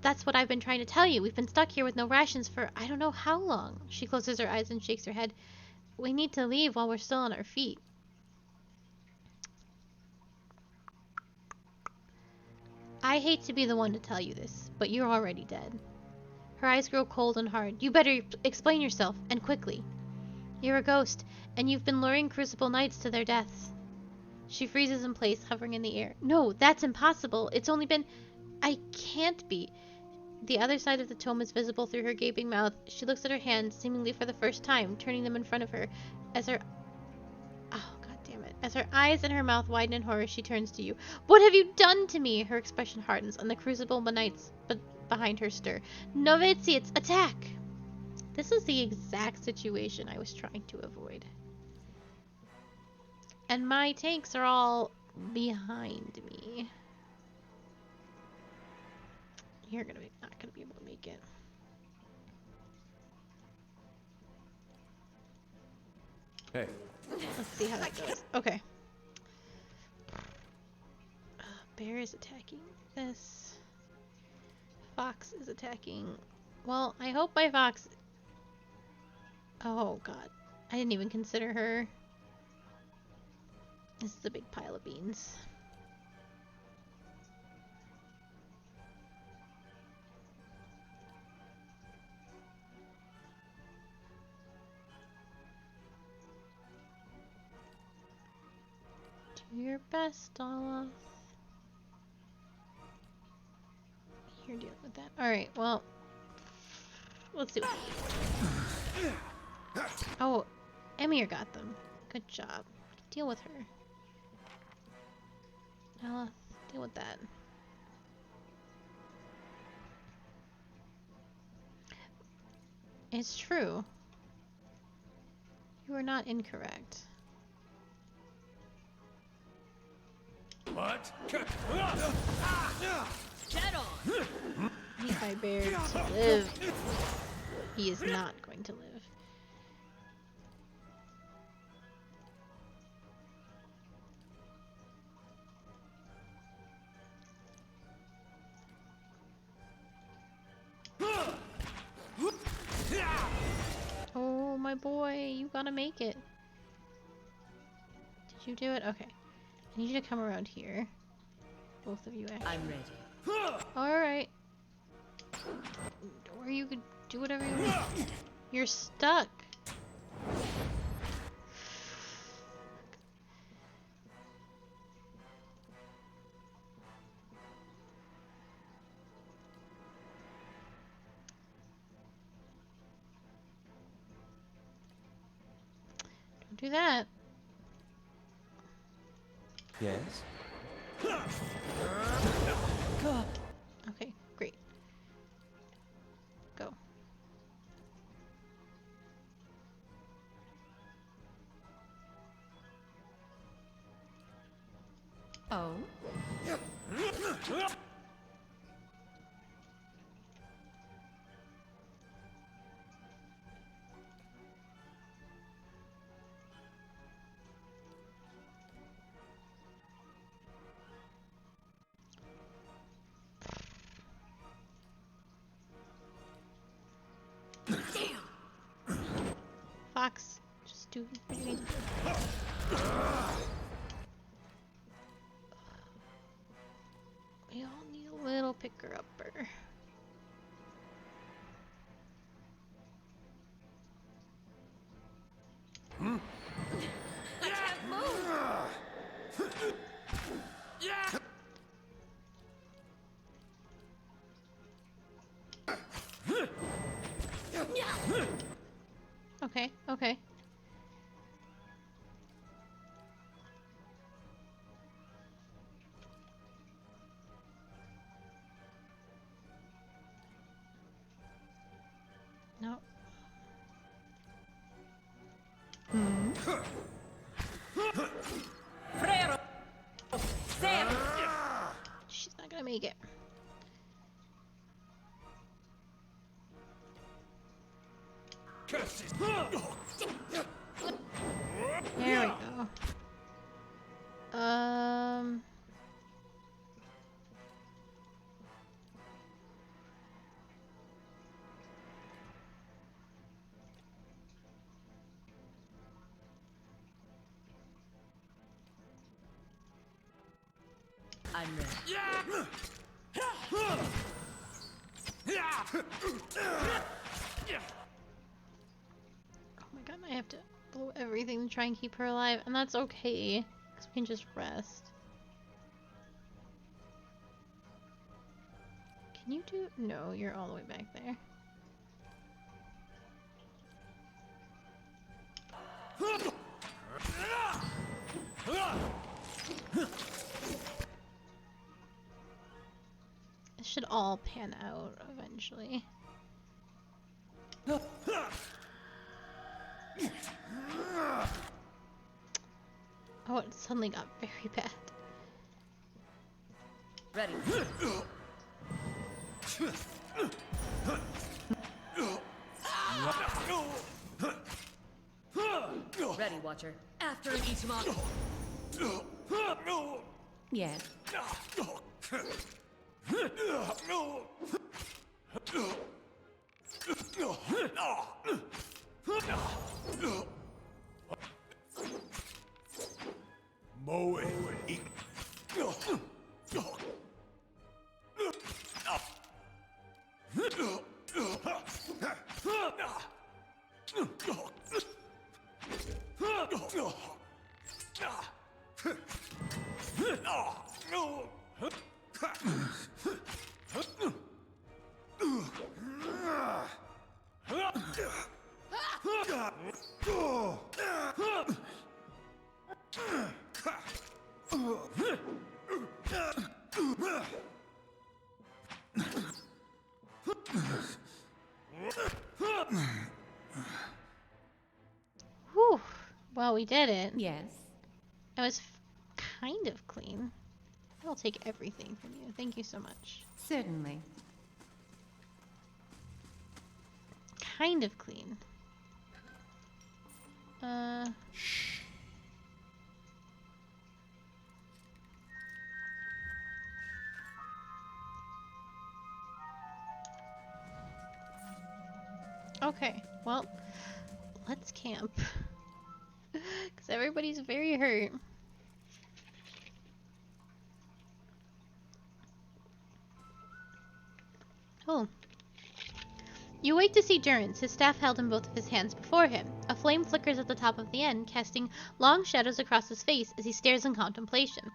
That's what I've been trying to tell you. We've been stuck here with no rations for I don't know how long. She closes her eyes and shakes her head. We need to leave while we're still on our feet. I hate to be the one to tell you this, but you're already dead. Her eyes grow cold and hard. You better explain yourself, and quickly. You're a ghost, and you've been luring Crucible Knights to their deaths. She freezes in place, hovering in the air. No, that's impossible. It's only been... I can't be. The other side of the tome is visible through her gaping mouth. She looks at her hands, seemingly for the first time, turning them in front of her. As her... Oh, god damn it. As her eyes and her mouth widen in horror, she turns to you. What have you done to me? Her expression hardens, and the Crucible Knights behind her stir. Novitiates, attack! This is the exact situation I was trying to avoid. And my tanks are all behind me. You're not gonna be able to make it. Hey. Let's see how that goes. Okay. Bear is attacking this. Fox is attacking. Well, I hope my fox... Oh god. I didn't even consider her. This is a big pile of beans. Do your best, Olaf. You're dealing with that. Alright, well. Let's do it. Oh, Emir got them. Good job. Deal with her. Now deal with that. It's true. You are not incorrect. What? Get on! Need my bear to live. He is not going to live. Oh, my boy, you gotta make it. Did you do it? Okay. I need you to come around here. Both of you, actually. I'm ready. Alright. Or you could do whatever you want. You're stuck. Don't do that. Yes? Okay, great. Go. Oh? Fox, just do what you need to do. We all need a little picker-upper. I can't move! Okay, okay. No. Frero! Zero! She's not gonna make it. Curses! There we go. I'm ready. Oh my god, I have to blow everything to try and keep her alive, and that's okay, because we can just rest. Can you do? No, you're all the way back there. This should all pan out eventually. Oh, it suddenly got very bad. Ready. Ready, Watcher. After an each month. Yes. Mow it. Eat. Whew. Well, we did it. Yes. It was kind of clean. I will take everything from you. Thank you so much. Certainly. Kind of clean. Okay, well, let's camp. Because everybody's very hurt. Oh. You wake to see Durrance, his staff held in both of his hands before him. A flame flickers at the top of the end, casting long shadows across his face as he stares in contemplation.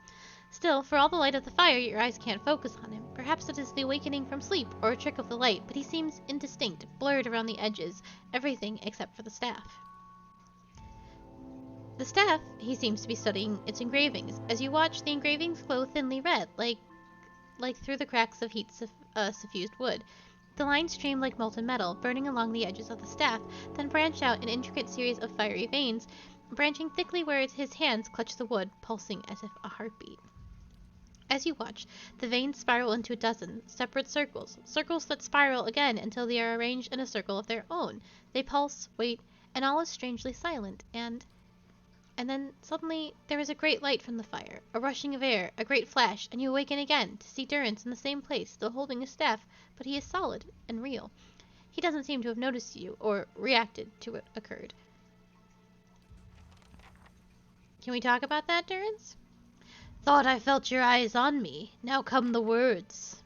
Still, for all the light of the fire, your eyes can't focus on him. Perhaps it is the awakening from sleep, or a trick of the light, but he seems indistinct, blurred around the edges, everything except for the staff. The staff, he seems to be studying its engravings. As you watch, the engravings glow thinly red, like through the cracks of suffused wood. The lines stream like molten metal, burning along the edges of the staff, then branch out in intricate series of fiery veins, branching thickly where his hands clutch the wood, pulsing as if a heartbeat. As you watch, the veins spiral into a dozen separate circles, circles that spiral again until they are arranged in a circle of their own. They pulse, wait, and all is strangely silent, and then suddenly there is a great light from the fire, a rushing of air, a great flash, and you awaken again to see Durrance in the same place, still holding his staff, but he is solid and real. He doesn't seem to have noticed you or reacted to what occurred. Can we talk about that, Durrance? Thought I felt your eyes on me. Now come the words.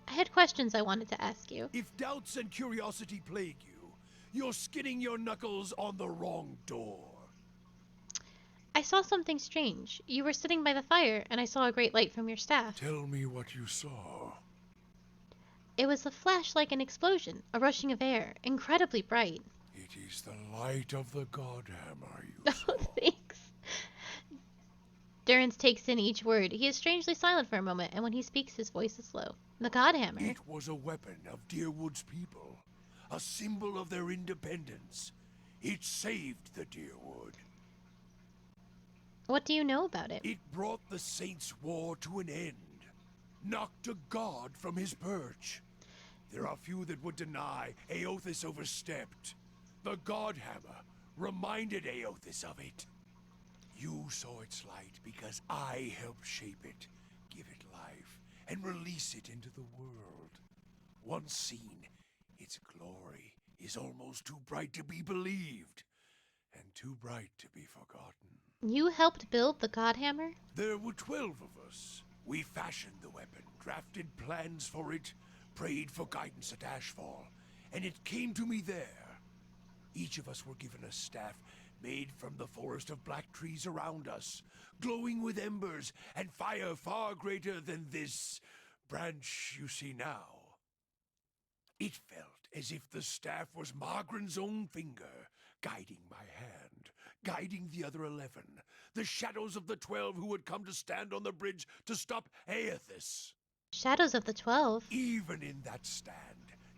I had questions I wanted to ask you. If doubts and curiosity plague you, you're skinning your knuckles on the wrong door. I saw something strange. You were sitting by the fire, and I saw a great light from your staff. Tell me what you saw. It was a flash like an explosion, a rushing of air, incredibly bright. It is the light of the Godhammer you saw. Oh, thanks. Durrance takes in each word. He is strangely silent for a moment, and when he speaks, his voice is low. The Godhammer. It was a weapon of Deerwood's people, a symbol of their independence. It saved the Deerwood. What do you know about it? It brought the Saints' War to an end, knocked a god from his perch. There are few that would deny Aothis overstepped. The Godhammer reminded Aothis of it. You saw its light because I helped shape it, give it life, and release it into the world. Once seen, its glory is almost too bright to be believed, and too bright to be forgotten. You helped build the Godhammer? There were 12 of us. We fashioned the weapon, drafted plans for it, prayed for guidance at Ashfall, and it came to me there. Each of us were given a staff made from the forest of black trees around us, glowing with embers and fire far greater than this branch you see now. It felt as if the staff was Margaren's own finger, guiding my hand, guiding the other 11, the shadows of the 12 who would come to stand on the bridge to stop Aothis. Shadows of the 12? Even in that stand,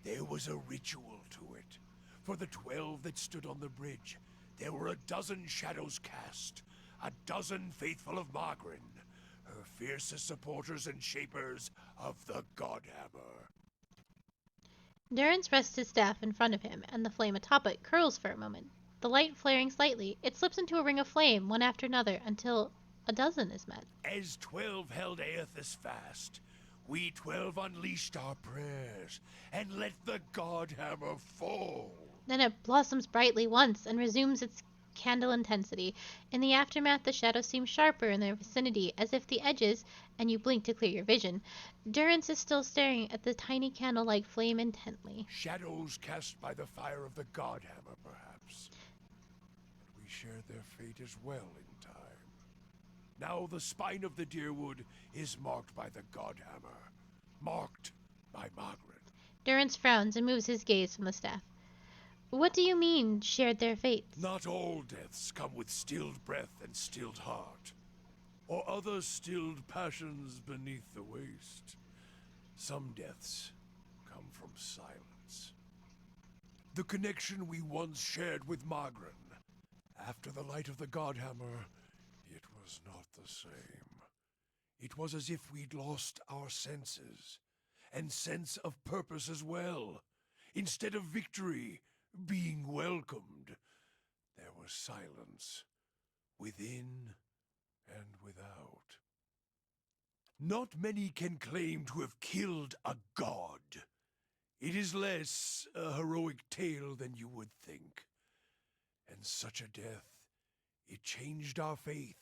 there was a ritual to it. For the 12 that stood on the bridge, there were a dozen shadows cast, a dozen faithful of Margaren, her fiercest supporters and shapers of the Godhammer. Durrance rests his staff in front of him, and the flame atop it curls for a moment. The light flaring slightly, it slips into a ring of flame, one after another, until a dozen is met. As 12 held Aothis fast, we 12 unleashed our prayers and let the Godhammer fall. Then it blossoms brightly once and resumes its candle intensity. In the aftermath, the shadows seem sharper in their vicinity, as if the edges, and you blink to clear your vision. Durrance is still staring at the tiny candle-like flame intently. Shadows cast by the fire of the Godhammer, perhaps. But we shared their fate as well in time. Now the spine of the Deerwood is marked by the Godhammer, marked by Margaret. Durrance frowns and moves his gaze from the staff. What do you mean, shared their fates? Not all deaths come with stilled breath and stilled heart. or other stilled passions beneath the waste. Some deaths come from silence. The connection we once shared with Margaret, after the light of the Godhammer, it was not the same. It was as if we'd lost our senses, and sense of purpose as well. Instead of victory being welcomed, there was silence, within and without. Not many can claim to have killed a god. It is less a heroic tale than you would think. And such a death, it changed our faith.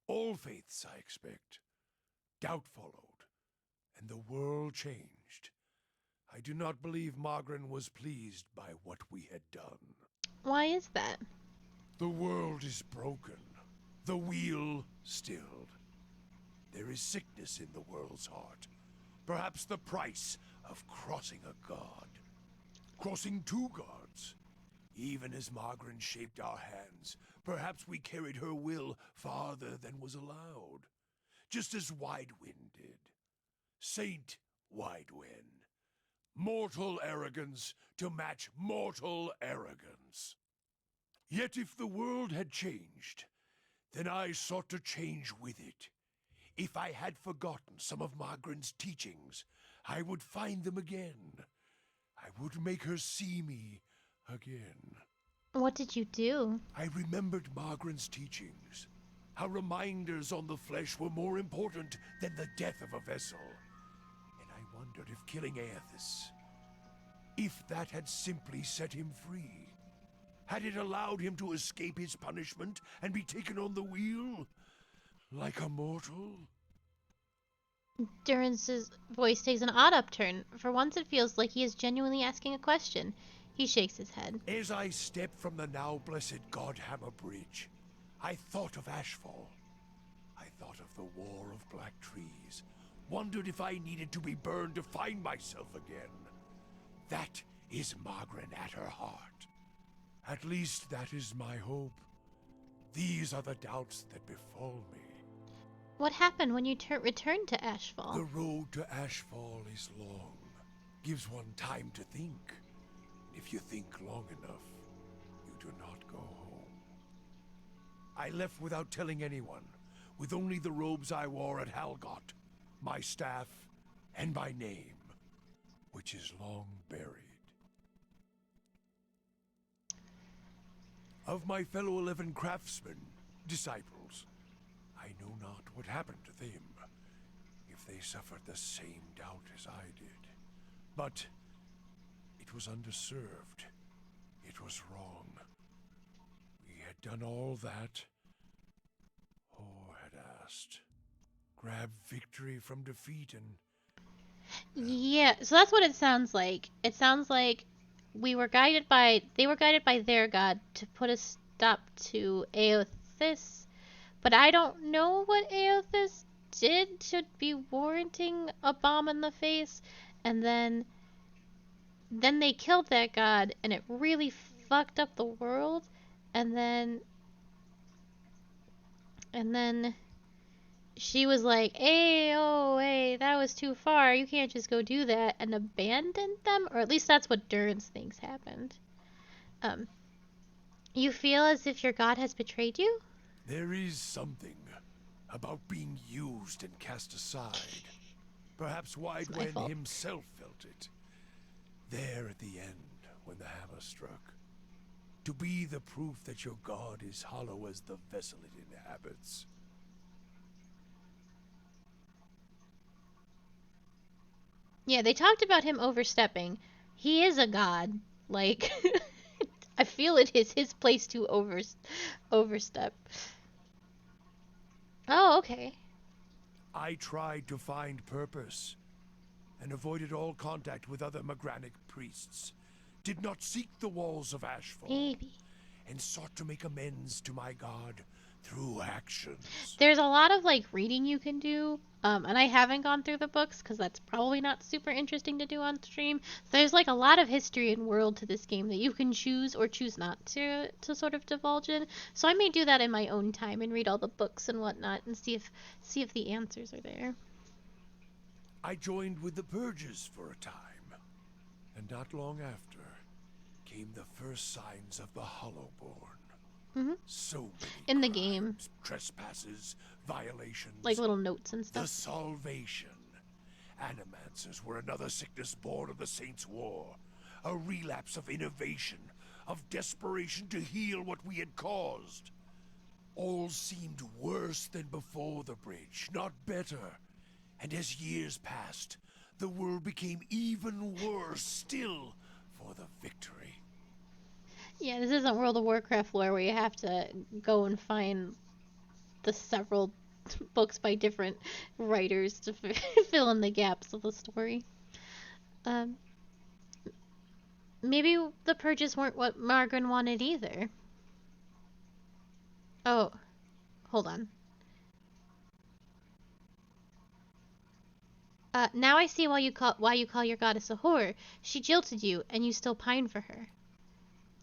All faiths, I expect. Doubt followed, and the world changed. I do not believe Margaret was pleased by what we had done. Why is that? The world is broken, the wheel stilled. There is sickness in the world's heart. Perhaps the price of crossing a god. Crossing two gods. Even as Margaret shaped our hands, perhaps we carried her will farther than was allowed. Just as Widewind did. Saint Widewind. Mortal arrogance to match mortal arrogance. Yet if the world had changed, then I sought to change with it. If I had forgotten some of Margaret's teachings, I would find them again. I would make her see me again. What did you do? I remembered Margaret's teachings. How reminders on the flesh were more important than the death of a vessel. And I wondered if killing Aethys, if that had simply set him free. Had it allowed him to escape his punishment and be taken on the wheel? Like a mortal? Duran's voice takes an odd upturn. For once it feels like he is genuinely asking a question. He shakes his head. As I stepped from the now blessed Godhammer Bridge, I thought of Ashfall. I thought of the war of black trees. Wondered if I needed to be burned to find myself again. That is Margaret at her heart. At least that is my hope. These are the doubts that befall me. What happened when you returned to Ashfall? The road to Ashfall is long. Gives one time to think. If you think long enough, you do not go home. I left without telling anyone, with only the robes I wore at Halgot, my staff, and my name, which is long buried. Of my fellow 11 craftsmen, disciples, I know not what happened to them, if they suffered the same doubt as I did. But it was underserved. It was wrong. We had done all that Or had asked. Grab victory from defeat and... Yeah, so that's what it sounds like. It sounds like they were guided by their god to put a stop to Aethys, but I don't know what Aethys did to be warranting a bomb in the face, and then they killed that god, and it really fucked up the world, and then she was like, hey, oh, hey, that was too far. You can't just go do that, and abandoned them? Or at least that's what Durance thinks happened. You feel as if your god has betrayed you? There is something about being used and cast aside. Perhaps Widewind himself felt it. There at the end, when the hammer struck. To be the proof that your god is hollow as the vessel it inhabits. Yeah, they talked about him overstepping. He is a god. Like, I feel it is his place to overstep. Oh, okay. I tried to find purpose, and avoided all contact with other Magranic priests. Did not seek the walls of Ashfall. Maybe. And sought to make amends to my god through actions. There's a lot of like reading you can do, and I haven't gone through the books because that's probably not super interesting to do on stream. So there's like a lot of history and world to this game that you can choose or choose not to sort of divulge in. So I may do that in my own time and read all the books and whatnot and see if the answers are there. I joined with the Purges for a time, and not long after came the first signs of the Hollowborn. So many In the crimes, game, trespasses, violations, like little notes and the stuff. Salvation. Animancers were another sickness born of the Saints' War, a relapse of innovation, of desperation to heal what we had caused. All seemed worse than before the bridge, not better. And as years passed, the world became even worse still for the victory. Yeah, this isn't World of Warcraft lore where you have to go and find the several books by different writers to fill in the gaps of the story. Maybe the Purges weren't what Margaret wanted either. Oh, hold on. Now I see why you call your goddess a whore. She jilted you, and you still pine for her.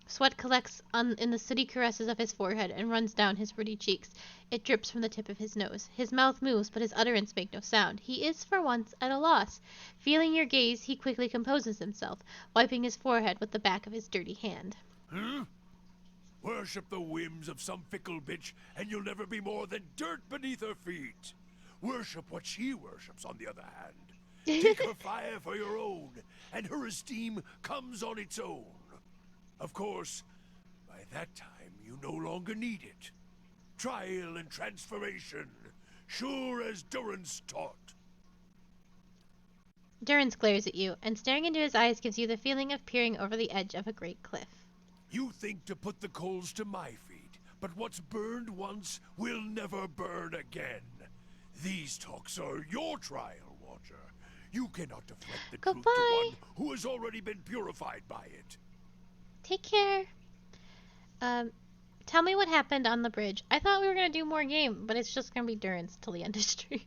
Sweat collects in the sooty caresses of his forehead and runs down his ruddy cheeks. It drips from the tip of his nose. His mouth moves, but his utterance makes no sound. He is, for once, at a loss. Feeling your gaze, he quickly composes himself, wiping his forehead with the back of his dirty hand. Worship the whims of some fickle bitch, and you'll never be more than dirt beneath her feet. Worship what she worships, on the other hand. Take her fire for your own, and her esteem comes on its own. Of course, by that time, you no longer need it. Trial and transformation, sure as Durance taught. Durance glares at you, and staring into his eyes gives you the feeling of peering over the edge of a great cliff. You think to put the coals to my feet, but what's burned once will never burn again. These talks are your trial, Watcher. You cannot deflect the truth to one who has already been purified by it. Take care. Tell me what happened on the bridge. I thought we were gonna do more game, but it's just gonna be Durance till the end of stream.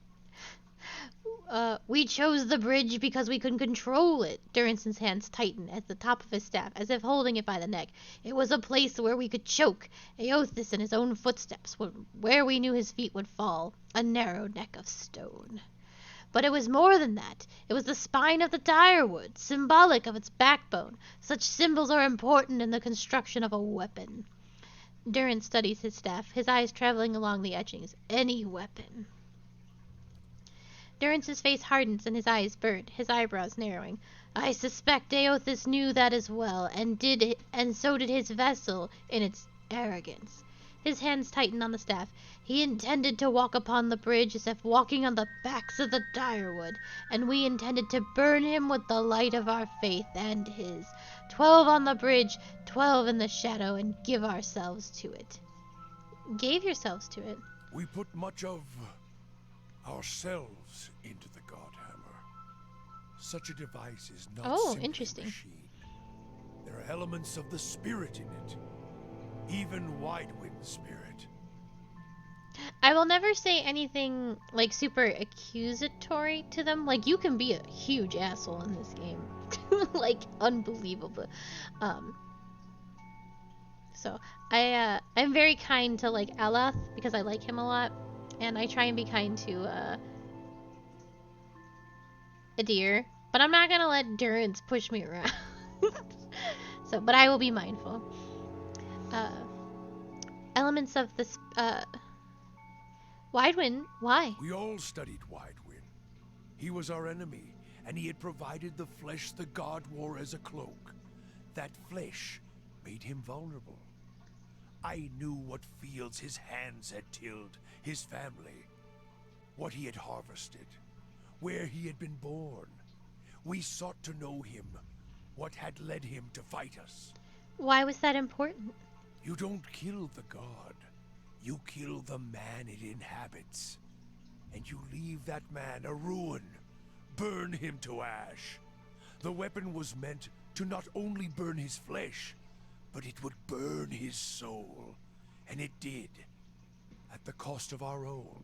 We chose the bridge because we couldn't control it. Durance's hands tightened at the top of his staff, as if holding it by the neck. It was a place where we could choke. Aothis in his own footsteps, where we knew his feet would fall. A narrow neck of stone. But it was more than that. It was the spine of the direwood, symbolic of its backbone. Such symbols are important in the construction of a weapon. Durance studies his staff, his eyes traveling along the etchings. Any weapon. Durance's face hardens and his eyes burn, his eyebrows narrowing. I suspect Aothis knew that as well, and so did his vessel in its arrogance. His hands tightened on the staff. He intended to walk upon the bridge as if walking on the backs of the direwood, and we intended to burn him with the light of our faith and his. 12 on the bridge, 12 in the shadow, and give ourselves to it. Gave yourselves to it. We put much of ourselves into the Godhammer. Such a device is not simply interesting. a machine. There are elements of the spirit in it. Even Widewind's spirit. I will never say anything like super accusatory to them. Like, you can be a huge asshole in this game. Like, unbelievable. So I'm very kind to like Aloth because I like him a lot, and I try and be kind to Adir, but I'm not gonna let Durance push me around. So, but I will be mindful. Elements of this Widewind, why? We all studied Widewind. He was our enemy, and he had provided the flesh the god wore as a cloak. That flesh made him vulnerable. I knew what fields his hands had tilled, his family, what he had harvested, where he had been born. We sought to know him, what had led him to fight us. Why was that important? You don't kill the god. You kill the man it inhabits. And you leave that man a ruin. Burn him to ash. The weapon was meant to not only burn his flesh, but it would burn his soul. And it did. at the cost of our own,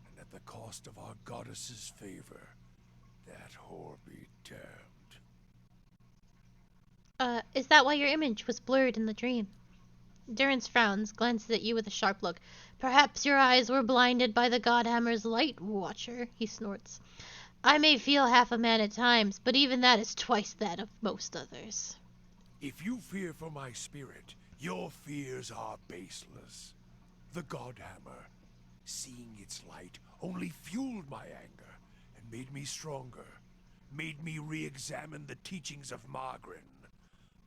and at the cost of our goddess's favor. That whore be damned. Is that why your image was blurred in the dream? Durance frowns, glances at you with a sharp look. Perhaps your eyes were blinded by the Godhammer's light, Watcher, he snorts. I may feel half a man at times, but even that is twice that of most others. If you fear for my spirit, your fears are baseless. The Godhammer, seeing its light, only fueled my anger and made me stronger, made me re-examine the teachings of Margaret,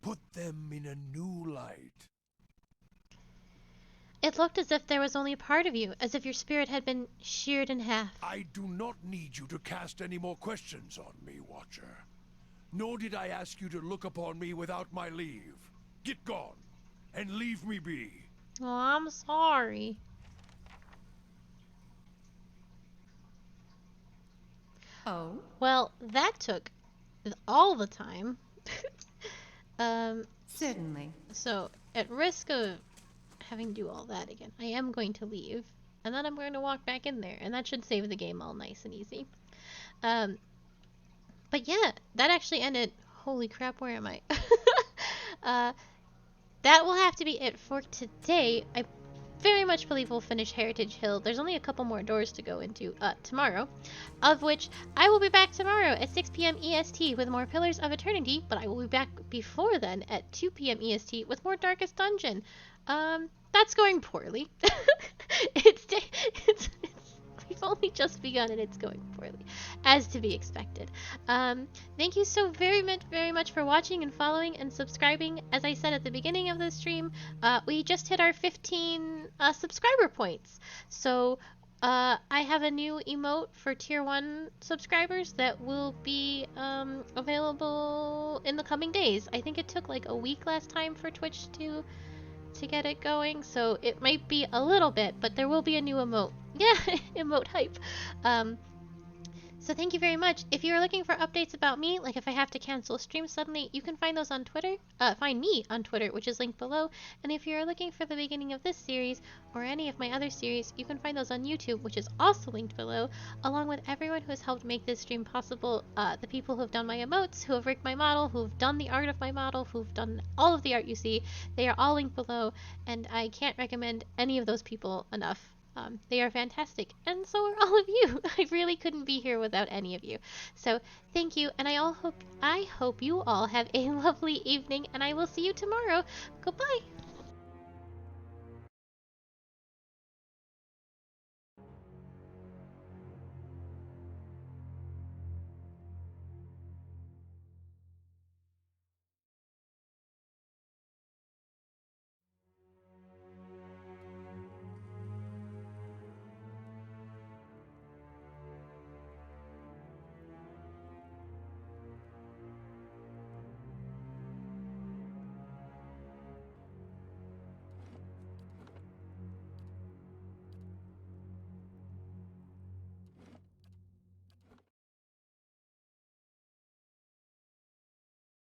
put them in a new light. It looked as if there was only a part of you, as if your spirit had been sheared in half. I do not need you to cast any more questions on me, Watcher. Nor did I ask you to look upon me without my leave. Get gone, and leave me be. Oh, I'm sorry. Oh? Well, that took all the time. Certainly. So, at risk of having to do all that again, I am going to leave, and then I'm going to walk back in there, and that should save the game all nice and easy. But yeah, that actually ended. Holy crap, where am I? That will have to be it for today. I very much believe we'll finish Heritage Hill. There's only a couple more doors to go into tomorrow, of which I will be back tomorrow at 6 p.m. EST with more Pillars of Eternity, but I will be back before then at 2 p.m. EST with more Darkest Dungeon. That's going poorly. We've only just begun and it's going poorly, as to be expected. Thank you so very much for watching and following and subscribing. As I said at the beginning of the stream, we just hit our 15 subscriber points. So I have a new emote for tier 1 subscribers that will be available in the coming days. I think it took like a week last time for Twitch to get it going, so it might be a little bit, but there will be a new emote. Yeah, emote hype. So thank you very much. If you're looking for updates about me, like if I have to cancel a stream suddenly, you can find those on Twitter. Find me on Twitter, which is linked below. And if you're looking for the beginning of this series, or any of my other series, you can find those on YouTube, which is also linked below, along with everyone who has helped make this stream possible. The people who have done my emotes, who have rigged my model, who have done the art of my model, who've done all of the art you see, they are all linked below, and I can't recommend any of those people enough. They are fantastic, and so are all of you. I really couldn't be here without any of you. So thank you, and I hope you all have a lovely evening, and I will see you tomorrow. Goodbye.